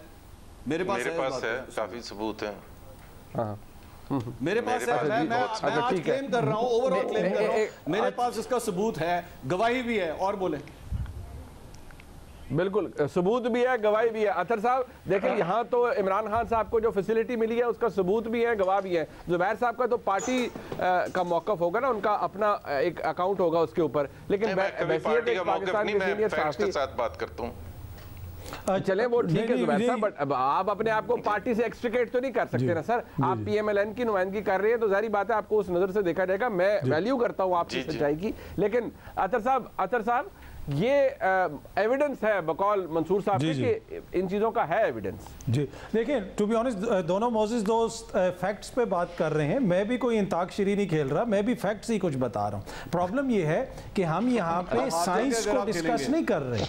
मेरे पास है, काफी सबूत है।
हाँ
मेरे पास है, मैं आज क्लेम कर रहा हूँ, ओवरऑल क्लेम कर रहा हूँ, मेरे पास इसका सबूत है, गवाही भी है। और बोले
बिल्कुल, सबूत भी है, गवाही भी है। अतर साहब देखिए, यहाँ तो इमरान खान साहब को जो फैसिलिटी मिली है उसका सबूत भी है, गवाह भी है। जुबैर साहब का तो पार्टी का मौकफ होगा ना, उनका अपना एक अकाउंट होगा उसके ऊपर, लेकिन
पाकिस्तान के साथ बात करता हूँ।
चले वो ठीक है जुबैर साहब, बट अब आप अपने आप को पार्टी से एक्सट्रिकेट तो नहीं कर सकते ना सर। आप पीएमएलएन की नुमाइंदगी कर रहे हैं तो जाहिर बात है आपको उस नजर से देखा जाएगा। मैं वैल्यू करता हूँ आपकी सच्चाई की, लेकिन अतर साहब ये एविडेंस है बकौल मंसूर साहब के, इन चीजों का है एविडेंस।
जी देखिए, टू बी ऑनेस्ट दोनों मोजेस दो फैक्ट्स पे बात कर रहे हैं। मैं भी कोई इंताक्षरी नहीं खेल रहा, मैं भी फैक्ट्स ही कुछ बता रहा हूँ। प्रॉब्लम ये है कि हम यहाँ पे साइंस को डिस्कस नहीं कर रहे।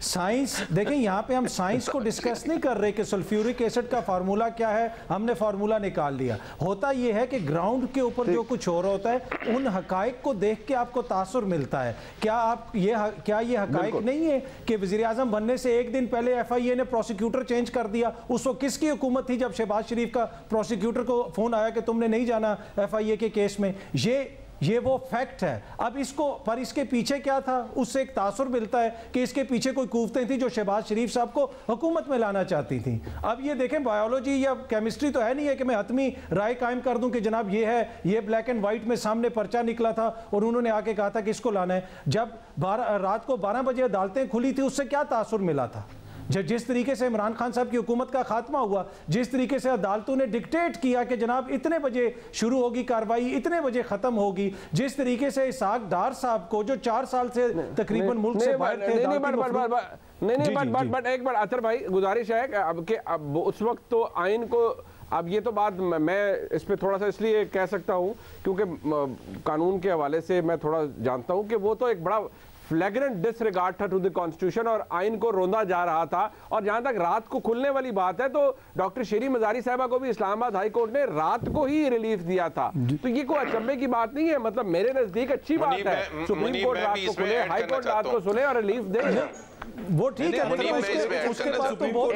साइंस देखें, यहाँ पे हम साइंस को डिस्कस नहीं कर रहे कि सल्फ्यूरिक एसिड का फार्मूला क्या है, हमने फार्मूला निकाल लिया। होता ये है कि ग्राउंड के ऊपर जो कुछ हो रहा होता है, उन हकाइक को देख के आपको तासुर मिलता है। क्या ये हकाइक नहीं है कि वज़ीर-ए-आज़म बनने से एक दिन पहले FIA ने प्रोसिक्यूटर चेंज कर दिया? उस वक्त किसकी हुकूमत थी जब शहबाज शरीफ का प्रोसिक्यूटर को फोन आया कि तुमने नहीं जाना FIA के केस में? ये वो फैक्ट है। अब इसके पीछे क्या था, उससे एक तासुर मिलता है कि इसके पीछे कोई कुव्वतें थी जो शहबाज शरीफ साहब को हुकूमत में लाना चाहती थी। अब ये देखें, बायोलॉजी या केमिस्ट्री तो है नहीं है कि मैं हतमी राय कायम कर दूं कि जनाब ये है, ये ब्लैक एंड व्हाइट में सामने पर्चा निकला था और उन्होंने आके कहा था कि इसको लाना है। जब रात को 12 बजे अदालतें खुली थी, उससे क्या तासुर मिला था? जिस तरीके से इमरान खान साहब की हुकूमत का खात्मा हुआ, जिस तरीके से अदालतों ने डिक्टेट किया कि जनाब इतने बजे शुरू होगी कार्रवाई, इतने बजे खत्म होगी, जिस तरीके से इसहाक डार साहब को जो 4 साल से तकरीबन मुल्क से बाहर थे,
बट एक बार अतर भाई गुजारिश है कि अब उस वक्त तो आइन को, अब ये तो बात मैं इस पे थोड़ा सा इसलिए कह सकता हूँ क्योंकि कानून के हवाले से मैं थोड़ा जानता हूँ कि वो तो एक बड़ा फ्लैग्रेंट डिसरिगार्ड था टू द कॉन्स्टिट्यूशन और आइन को रोंदा जा रहा था। और जहां तक रात को खुलने वाली बात है, तो डॉक्टर शेरी मजारी साहबा को भी इस्लामाबाद हाई कोर्ट ने रात को ही रिलीफ दिया था। तो ये कोई अचंभे की बात नहीं है, मतलब मेरे नजदीक अच्छी बात है। सुप्रीम कोर्ट रात को खुले, हाई कोर्ट रात को सुने और रिलीफ दे, वो ठीक है।
उसके बाद तो बहुत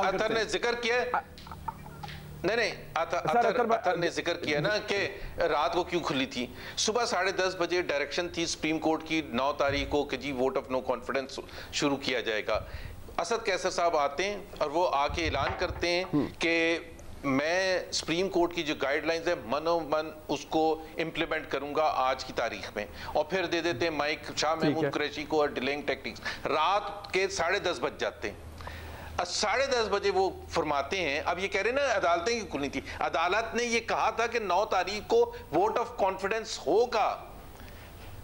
अतर ने जिक्र किया, नहीं अतर ने जिक्र किया ना कि रात को क्यों खुली थी। सुबह 10:30 बजे डायरेक्शन थी सुप्रीम कोर्ट की 9 तारीख को कि जी वोट ऑफ नो कॉन्फिडेंस शुरू किया जाएगा। असद कैसर साहब आते हैं और वो आके ऐलान करते हैं कि मैं सुप्रीम कोर्ट की जो गाइडलाइंस है मनोमन उसको इम्प्लीमेंट करूंगा आज की तारीख में, और फिर दे देते हैं माइक शाह महमूद कुरैशी को और डिलेइंग टैक्टिक्स। रात के 10:30 बज जाते हैं। 10:30 बजे वो फरमाते हैं, अब ये कह रहे हैं ना अदालतें की खुली थी, अदालत ने ये कहा था कि 9 तारीख को वोट ऑफ कॉन्फिडेंस होगा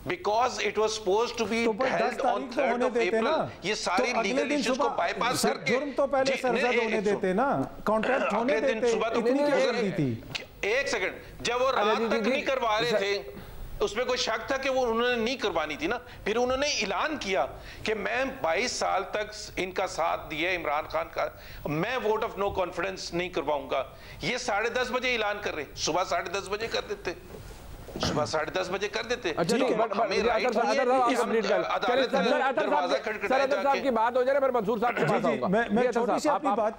because it was supposed to be held on 3rd of April। ये सारी लीगल इश्यूज को बाईपास करके
जुर्म तो पहले सरजद होने देते ना, कॉन्ट्रैक्ट होने देते, इतनी क्या जल्दी थी?
एक सेकंड, जब वो रात तक नहीं करवा रहे थे उसमें कोई शक था कि वो उन्होंने नहीं करवानी थी ना। फिर उन्होंने ऐलान किया कि मैं 22 साल तक इनका साथ दिया इमरान खान का, मैं वोट ऑफ नो कॉन्फिडेंस नहीं करवाऊंगा। ये 10:30 बजे ऐलान कर रहे, सुबह 10:30 बजे कर देते, सुबह 10:30 बजे कर देते।
अच्छा ठीक है, हमें राइट नहीं है कि हम अदालत का दरवाजा खटखटाए जाके की बात हो जाए, फिर मंसूर साहब के पास आऊंगा।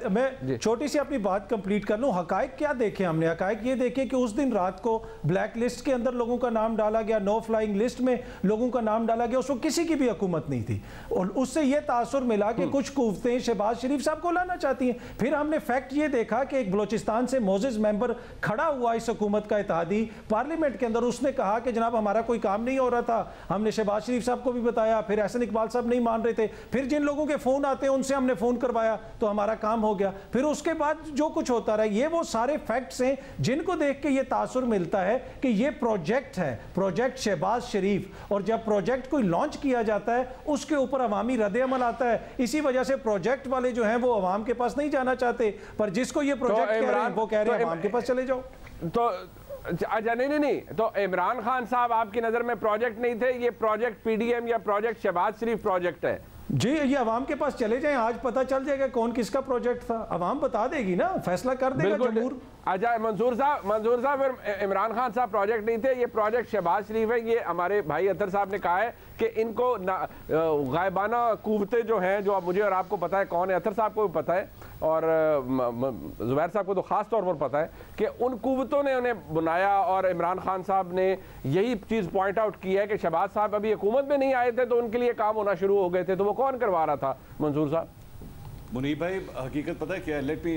मैं छोटी सी अपनी बात कंप्लीट कर लूं। हकायक क्या देखे हमने? हकायक ये देखे कि उस दिन रात को ब्लैक लिस्ट के अंदर लोगों का नाम डाला गया, नो फ्लाइंग लिस्ट में लोगों का नाम डाला गया, उसको किसी की भी हुकूमत नहीं थी और उससे ये तासुर मिला कि कुछ कुव्वतें शहबाज शरीफ साहब को लाना चाहती हैं। फिर हमने फैक्ट ये देखा कि एक बलोचिस्तान से मोजेस मेंबर खड़ा हुआ इस हुकूमत का इत्तेहादी पार्लियामेंट के अंदर, उसने कहा कि जनाब हमारा कोई काम नहीं हो रहा था, हमने शहबाज शरीफ साहब को भी बताया, फिर एहसन इकबाल साहब नहीं मान रहे थे, फिर जिन लोगों के फोन आते हैं उनसे हमने फोन करवाया तो हमारा काम हो गया। फिर उसके बाद जो कुछ होता रहा, ये वो सारे फैक्ट्स हैं जिनको देख के ये तासुर मिलता है कि ये प्रोजेक्ट है, प्रोजेक्ट शहबाज शरीफ। और जब प्रोजेक्ट कोई लॉन्च किया जाता है उसके ऊपर अवामी रद्द-ए-अमल आता है। इसी वजह से प्रोजेक्ट वाले जो हैं वो अवाम के पास नहीं जाना चाहते, पर जिसको ये प्रोजेक्ट कह रहे हैं वो कह रहे हैं अवाम के पास चले जाओ।
तो अच्छा नहीं, तो इमरान खान साहब आपकी नजर में प्रोजेक्ट नहीं थे, ये प्रोजेक्ट पीडीएम या प्रोजेक्ट शहबाज शरीफ प्रोजेक्ट है
जी। ये अवाम के पास चले जाएं, आज पता चल जाएगा कौन किसका प्रोजेक्ट था, अवाम बता देगी ना, फैसला कर देगा जमहूर।
अच्छा मंसूर साहब फिर इमरान खान साहब प्रोजेक्ट नहीं थे, ये प्रोजेक्ट शहबाज शरीफ है। ये हमारे भाई अतर साहब ने कहा है कि इनको गायबाना कुव्वतें जो हैं, जो मुझे और आपको पता है कौन है, अतर साहब को भी पता है और जुबैर साहब को तो ख़ास तौर पर पता है कि उन कुव्वतों ने उन्हें बुलाया और इमरान खान साहब ने यही चीज़ पॉइंट आउट की है कि शहबाज साहब अभी हुकूमत में नहीं आए थे तो उनके लिए काम होना शुरू हो गए थे। तो वो कौन करवा रहा था मंसूर साहब?
मुनीब भाई, हकीकत पता है क्या है? Let me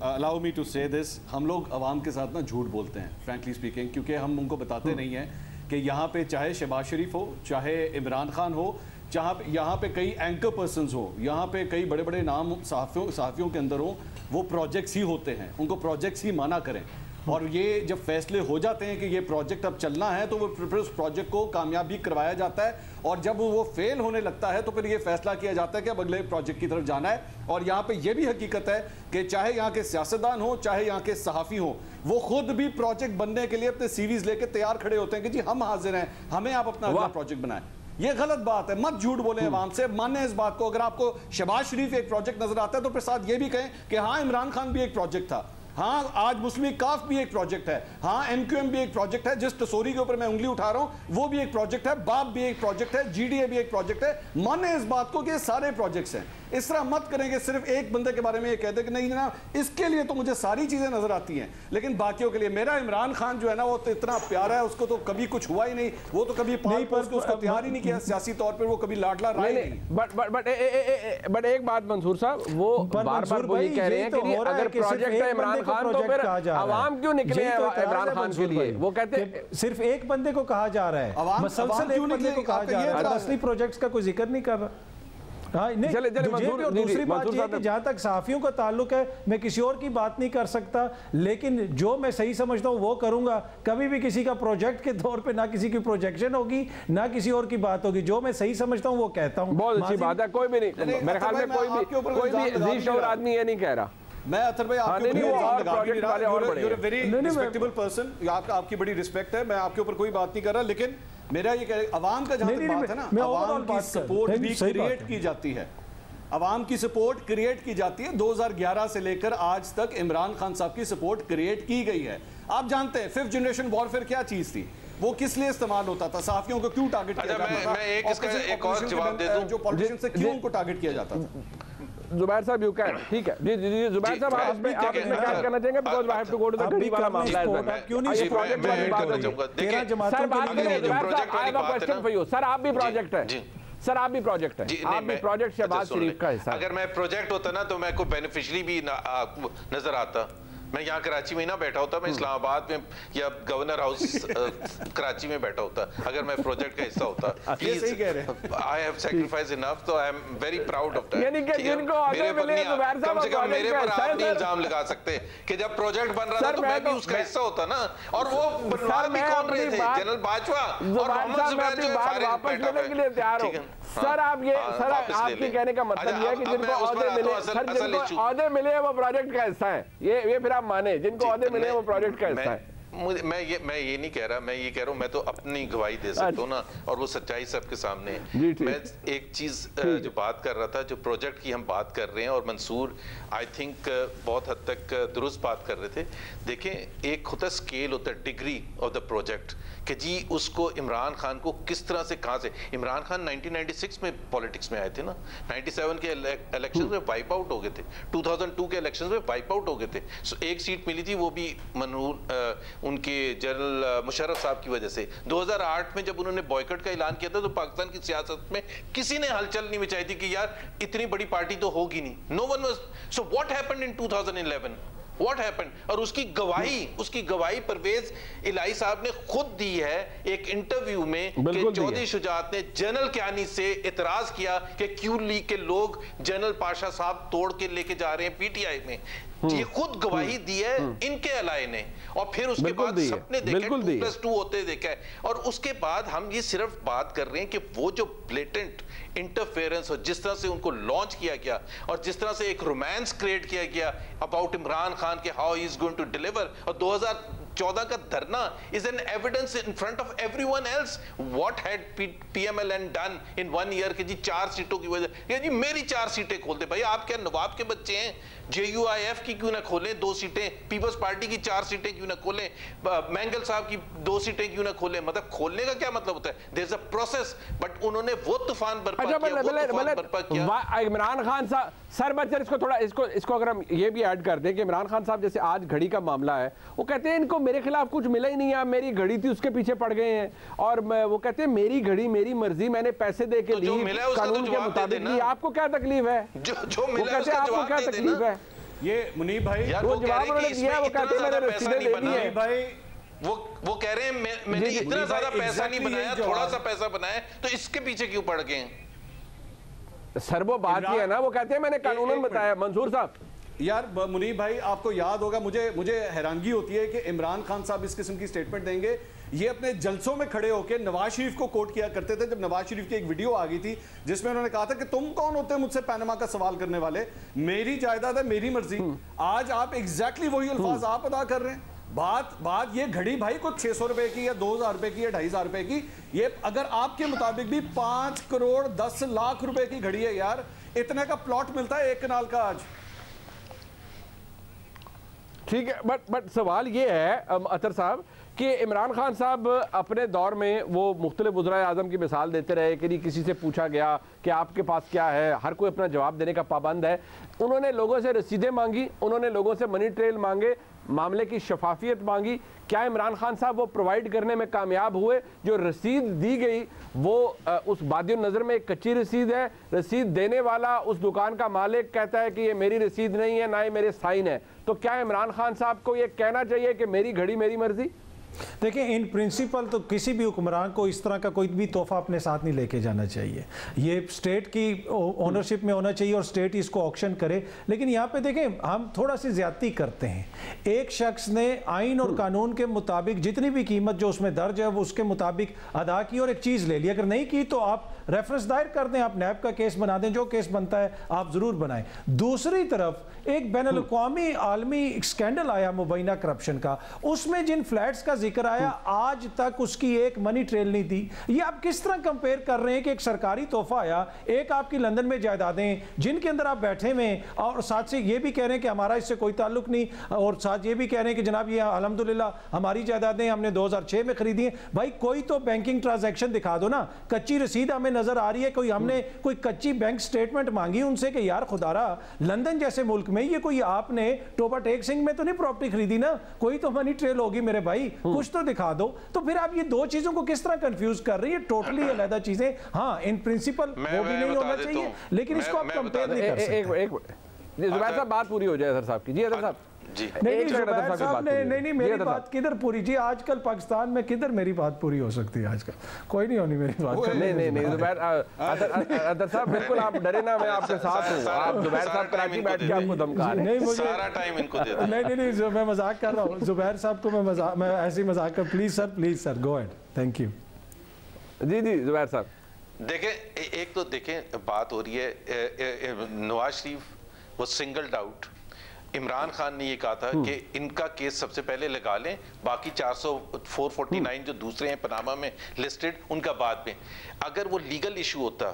allow me to say this. हम लोग आवाम के साथ ना झूठ बोलते हैं फ्रैंकली स्पीकिंग, क्योंकि हम उनको बताते नहीं हैं कि यहाँ पे चाहे शहबाज शरीफ हो, चाहे इमरान खान हो, चाहे यहाँ पे कई एंकर पर्सनस हो, यहाँ पे कई बड़े बड़े नाम सहाफ़ियों के अंदर हो, वो प्रोजेक्ट्स ही होते हैं, उनको प्रोजेक्ट्स ही माना करें। और ये जब फैसले हो जाते हैं कि ये प्रोजेक्ट अब चलना है तो वो फिर उस प्रोजेक्ट को कामयाबी करवाया जाता है, और जब वो फेल होने लगता है तो फिर ये फैसला किया जाता है कि अब अगले प्रोजेक्ट की तरफ जाना है। और यहाँ पे ये भी हकीकत है कि चाहे यहाँ के सियासतदान हो, चाहे यहाँ के सहाफ़ी हो, वो खुद भी प्रोजेक्ट बनने के लिए अपने सीवीज लेके तैयार खड़े होते हैं कि जी हम हाजिर हैं, हमें आप अपना अगला प्रोजेक्ट बनाएं। ये गलत बात है, मत झूठ बोले आवाम से, माने इस बात को। अगर आपको शहबाज शरीफ एक प्रोजेक्ट नजर आता है तो फिर साथ ये भी कहें कि हाँ इमरान खान भी एक प्रोजेक्ट था, हाँ आज मुस्लिम काफ भी एक प्रोजेक्ट है, हाँ एमक्यूएम भी एक प्रोजेक्ट है, जिस तसोरी के ऊपर मैं उंगली उठा रहा हूं वो भी एक प्रोजेक्ट है, बाप भी एक प्रोजेक्ट है, जीडीए भी एक प्रोजेक्ट है। माने इस बात को कि ये सारे प्रोजेक्ट्स हैं। इस तरह मत करेंगे सिर्फ एक बंदे के बारे में ये कहते कि नहीं जनाब इसके लिए तो मुझे सारी चीजें नजर आती हैं लेकिन बाकियों के लिए। मेरा इमरान खान जो है ना वो तो इतना प्यारा है, उसको तो कभी कुछ हुआ ही नहीं, वो तो कभी पाल पोस के उसको तैयार ही नहीं किया सियासी तौर पर, वो कभी लाडला रहा ही नहीं।
बट एक बात मंसूर साहब, वो बार-बार वो ये कह रहे हैं कि अगर प्रोजेक्ट है इमरान खान तो फिर आवाम क्यों निकले इमरान खान के लिए? वो कहते हैं सिर्फ एक बंदे को कहा जा रहा है,
मुसलसल एक बंदे को कहा जा रहा है, असली प्रोजेक्ट्स का कोई जिक्र नहीं कर रहा। हाँ, नहीं, दूसरी बात यह है कि जहां तक सहाफियों का ताल्लुक है मैं किसी और की बात नहीं कर सकता, लेकिन जो मैं सही समझता हूं वो करूंगा। कभी भी किसी का प्रोजेक्ट के तौर पे ना किसी की प्रोजेक्शन होगी ना किसी और की बात होगी, जो मैं सही समझता हूं वो कहता हूं।
बहुत अच्छी बात है, कोई भी नहीं, मेरे ख्याल में कोई भी जी शोर आदमी ये नहीं कह रहा।
मैं अतर भाई आपकी बड़ी रिस्पेक्ट है, मैं आपके ऊपर कोई बात नहीं कर रहा, लेकिन मेरा ये कह अवाम का जहां तक बात है ना, अवाम की सपोर्ट भी क्रिएट की जाती है, अवाम की सपोर्ट क्रिएट की जाती है। 2011 से लेकर आज तक इमरान खान साहब की सपोर्ट क्रिएट की गई है। आप जानते हैं 5th जनरेशन वॉरफेयर क्या चीज थी, वो किस लिए इस्तेमाल होता था, सहाफियों को क्यों टारगेट किया जाता था,
मैं एक और जवाब दे दूं,
जो पॉलिटिशियन से क्यों उनको टारगेट किया जाता था।
जुबैर साहब यू कैन, ठीक है जी जी जी जुबैर साहब आप इसमें क्या करना चाहेंगे? Because I have to go to the घड़ी वाला मामला है।
क्यों नहीं ये प्रोजेक्ट वाली बात होगी? 13 जमातों के लिए
प्रोजेक्ट वाली बात है ना। सर आप भी प्रोजेक्ट है, सर आप भी प्रोजेक्ट है, आप भी प्रोजेक्ट शहबाज शरीफ का हिस्सा।
अगर मैं प्रोजेक्ट होता ना तो मैं कोई बेनिफिशियरी भी नजर आता। मैं यहाँ कराची में ना बैठा होता, मैं इस्लामाबाद में या गवर्नर हाउस कराची में बैठा होता अगर मैं प्रोजेक्ट का हिस्सा होता। Please I have sacrifice enough, तो I am very proud of that.
यानी कि जिनको ऑर्डर मिले
कम से कम मेरे पर आप नहीं इल्जाम लगा सकते कि जब प्रोजेक्ट बन रहा था तो मैं भी उसका हिस्सा होता ना। और वो बनवा भी कौन रहे थे? जनरल बाजवा और मोहम्मद जुबैर जो
वापस लेने के लिए तैयार हो। सर आप ये सर आपके कहने का मतलब ये है कि जिनको ऑर्डर मिले, सर जिनको ऑर्डर मिले वो प्रोजेक्ट का हिस्सा है, ये फिर आप माने जिनको ऑर्डर मिले वो प्रोजेक्ट का हिस्सा है।
मैं ये नहीं कह रहा, मैं ये कह रहा हूँ मैं तो अपनी गवाही दे सकता हूँ ना, और वो सच्चाई सबके सामने है। मैं एक चीज जो बात कर रहा था, जो प्रोजेक्ट की हम बात कर रहे हैं, और मंसूर आई थिंक बहुत हद तक दुरुस्त बात कर रहे थे। देखें एक होता है स्केल, होता है डिग्री ऑफ द प्रोजेक्ट, कि जी उसको इमरान खान को किस तरह से, कहाँ से। इमरान खान 1996 में पॉलिटिक्स में आए थे ना, 97 के इलेक्शंस में वाइप आउट हो गए थे, 2002 के इलेक्शंस में वाइप आउट हो गए थे। सो एक सीट मिली थी, वो भी उनके जनरल मुशर्रफ साहब की वजह से। 2008 में जब उन्होंने बॉयकॉट का ऐलान किया था तो पाकिस्तान की सियासत में किसी ने हलचल नहीं मचाई थी कि यार इतनी बड़ी पार्टी तो होगी नहीं, no one was. So what happened in 2011, what happened? और उसकी गवाही परवेज इलाही साहब ने खुद दी है एक इंटरव्यू में कि चौधरी शुजात ने जनरल क्यानी से इतराज किया कि क्यों लीग के लोग जनरल पाशा साहब तोड़ के लेके जा रहे हैं पीटीआई में। ये खुद गवाही दी है इनके अलाए ने, और फिर उसके बाद सबने देखा 2+2 होते देखा है। और उसके बाद हम ये सिर्फ बात कर रहे हैं कि वो जो ब्लेटेंट इंटरफेरेंस और जिस तरह से उनको लॉन्च किया गया और जिस तरह से एक रोमांस क्रिएट किया गया अबाउट इमरान खान के how he is going to deliver, और 14 का धरना is an evidence in front of everyone else what had PMLN done in 1 year कि जी 4 सीटों की वजह, जी मेरी 4 सीटें खोल दे भाई, आप क्या नवाब के बच्चे हैं? JUIF की क्यों ना खोलें 2 सीटें, पीपल्स पार्टी की 4 सीटें क्यों ना खोलें, मैंगल साहब की 2 सीटें क्यों ना खोलें? मतलब खोलने का क्या मतलब होता है? There is a process, but उन्होंने वो तूफान बर्पा किया।
इमरान खान साहब सर बच्चर इसको थोड़ा इसको अगर हम ये भी ऐड कर दें कि इमरान खान साहब जैसे आज घड़ी का मामला है, वो कहते हैं इनको मेरे खिलाफ कुछ मिला ही नहीं है, मेरी घड़ी थी उसके पीछे पड़ गए हैं, और वो कहते हैं मेरी घड़ी मेरी मर्जी, मैंने पैसे दे के ली, कानून के मुताबिक ली, आपको क्या तकलीफ है?
जो मिला उसका
आपको क्या तकलीफ है?
ये मुनीब भाई
वो जवाब उन्होंने दिया, वो कहते हैं मैंने रसीदें दे दी है
भाई,
वो कह रहे हैं मैंने इतना ज्यादा पैसा नहीं बनाया, थोड़ा सा पैसा बनाया, तो इसके पीछे क्यों पड़ गए?
सर वो बात ही है ना, वो कहते हैं मैंने कानूनन बताया। मंसूर साहब
यार मुनीब भाई आपको याद होगा, मुझे हैरानगी होती है कि इमरान खान साहब इस किस्म की स्टेटमेंट देंगे। ये अपने जलसों में खड़े होकर नवाज शरीफ को कोट किया करते थे, जब नवाज शरीफ की एक वीडियो आ गई थी जिसमें उन्होंने कहा था कि तुम कौन होते हैं मुझसे पैनामा का सवाल करने वाले, मेरी जायदाद है मेरी मर्जी। आज आप एग्जैक्टली वही अल्फाज आप अदा कर रहे हैं। बात ये घड़ी भाई को 600 रुपए की या 2000 रुपए की या 2500 रुपए की, ये अगर आपके मुताबिक भी 5 करोड़ 10 लाख रुपए की घड़ी है यार, इतने का प्लॉट मिलता है 1 कनाल का आज।
ठीक है, बट सवाल ये है अतर साहब कि इमरान खान साहब अपने दौर में वो मुख्तलिफ वज़राए आज़म की मिसाल देते रहे कि किसी से पूछा गया कि आपके पास क्या है, हर कोई अपना जवाब देने का पाबंद है। उन्होंने लोगों से रसीदें मांगी, उन्होंने लोगों से मनी ट्रेल मांगे, मामले की शफाफियत मांगी। क्या इमरान खान साहब वो प्रोवाइड करने में कामयाब हुए? जो रसीद दी गई वो उस बादियों नज़र में एक कच्ची रसीद है, रसीद देने वाला उस दुकान का मालिक कहता है कि ये मेरी रसीद नहीं है, ना ही मेरे साइन है। तो क्या इमरान खान साहब को ये कहना चाहिए कि मेरी घड़ी मेरी मर्जी?
देखिए, इन प्रिंसिपल तो किसी भी हुक्मरान को इस तरह का कोई भी तोहफा अपने साथ नहीं लेके जाना चाहिए। ये स्टेट की ओनरशिप में होना चाहिए और स्टेट इसको ऑक्शन करे। लेकिन यहाँ पे देखें, हम थोड़ा सी ज्यादती करते हैं। एक शख्स ने आइन और कानून के मुताबिक जितनी भी कीमत जो उसमें दर्ज है वो उसके मुताबिक अदा की और एक चीज़ ले ली। अगर नहीं की तो आप रेफरेंस दायर कर दें, आप नैब का केस बना दें, जो केस बनता है आप ज़रूर बनाएं। दूसरी तरफ एक बैनुल अक़वामी आलमी स्कैंडल आया मुबैना करप्शन का, उसमें जिन फ्लैट्स का जिक्र आया आज तक उसकी एक मनी ट्रेल नहीं थी। ये आप किस तरह कंपेयर कर रहे हैं कि एक सरकारी तोहफा आया, एक आपकी लंदन में जायदादें जिनके अंदर आप बैठे हुए और साथ से ये भी कह रहे हैं कि हमारा इससे कोई ताल्लुक नहीं, और साथ ये भी कह रहे हैं कि जनाब ये अल्हम्दुलिल्लाह हमारी जायदादें हमने 2006 में खरीदी हैं। भाई कोई तो बैंकिंग ट्रांजैक्शन दिखा दो ना, कच्ची रसीद हमें नजर आ रही है, कोई हमने कोई कच्ची बैंक स्टेटमेंट मांगी उनसे कि यार खुदारा लंदन जैसे मुल्क में ये कोई आपने टोबा टेक सिंह में तो नहीं प्रॉपर्टी खरीदी ना, कोई तो मनी ट्रेल होगी मेरे भाई, कुछ तो दिखा दो। तो फिर आप ये दो चीजों को किस तरह कंफ्यूज कर रही है? टोटली अलग चीजें। हाँ, इन प्रिंसिपल वो भी नहीं होना चाहिए, लेकिन इसको आप कंपेयर नहीं कर सकते।
जुबैर साहब बात पूरी हो जाए सर साहब की। जी अदर साहब
नहीं मेरी बात किधर पूरी जी? आजकल पाकिस्तान में किधर मेरी बात पूरी हो सकती है? आजकल कोई नहीं होनी मेरी बात।
नहीं जुबैर अदर साहब बिल्कुल आप डरे ना, मैं आपके साथ हूँ। आप जुबैर साहब कराची बैठ के आपको धमका रहे हैं।
नहीं, मुझे सारा टाइम इनको दे दो।
नहीं मैं मजाक कर रहा हूँ जुबैर साहब को, मैं ऐसी मजाक कर। Please sir go ahead. Thank you.
जी जुबैर साहब
देखें, एक तो देखें बात हो रही है नवाज शरीफ वो सिंगल्ड आउट। इमरान खान ने ये कहा था कि इनका केस सबसे पहले लगा लें, बाकी 449 जो दूसरे हैं पनामा में लिस्टेड उनका बाद में। अगर वो लीगल इशू होता,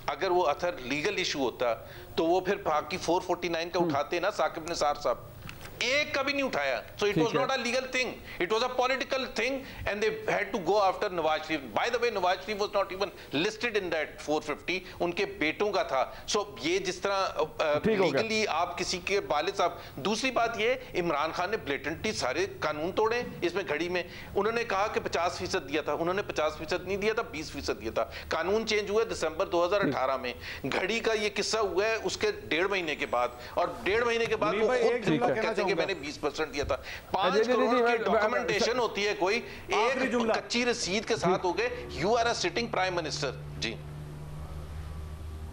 अगर वो अथर लीगल इशू होता तो वो फिर बाकी 449 का उठाते ना साकिब निसार साहब, एक कभी नहीं उठाया। So it was not a legal thing, it was a political thing and they had to go after Nawaz Sharif. By the way Nawaz Sharif was not even listed in that 450, उनके बेटों का था। सो ये जिस तरह लीगली आप किसी के वालिद साहब। दूसरी बात ये, इमरान खान ने ब्लेटेंटली सारे कानून तोड़े इसमें घड़ी में। उन्होंने कहा कि 50% दिया था, उन्होंने 50% नहीं दिया था, 20% दिया था। कानून चेंज हुआ दिसंबर 2018 में। घड़ी का ये किस्सा हुआ है उसके 1.5 महीने के बाद, और 1.5 महीने के बाद वो खुद कि मैंने 20% दिया था। 5 करोड़ की डॉक्यूमेंटेशन होती है, कोई एक कच्ची रसीद के साथ हो गए। You are a sitting prime minister. जी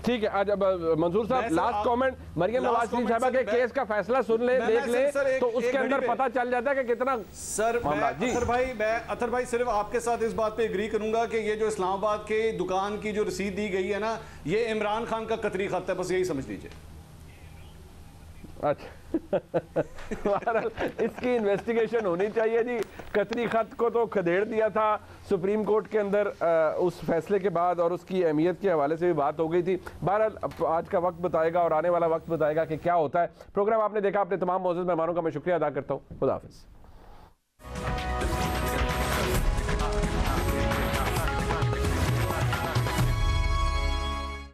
ठीक है। आज अब मंसूर साहब लास्ट कमेंट, मरियम नवाज शरीफ साहबा के केस का फैसला सुन ले, देख ले, तो उसके अंदर पता चल जाता है कि कितना।
सर अतर भाई सिर्फ आपके साथ इस बात पे एग्री करूंगा कि ये जो इस्लामाबाद के दुकान की जो रसीद दी गई है ना, ये इमरान खान का कतरी खत है, बस यही समझ लीजिए।
अच्छा बहरहाल इसकी इन्वेस्टिगेशन होनी चाहिए जी। कतरी खत को तो खदेड़ दिया था सुप्रीम कोर्ट के अंदर उस फैसले के बाद, और उसकी अहमियत के हवाले से भी बात हो गई थी। बहरहाल आज का वक्त बताएगा और आने वाला वक्त बताएगा कि क्या होता है। प्रोग्राम आपने देखा, अपने तमाम मौजूद मेहमानों का मैं शुक्रिया अदा करता हूँ। खुदा हाफिज़।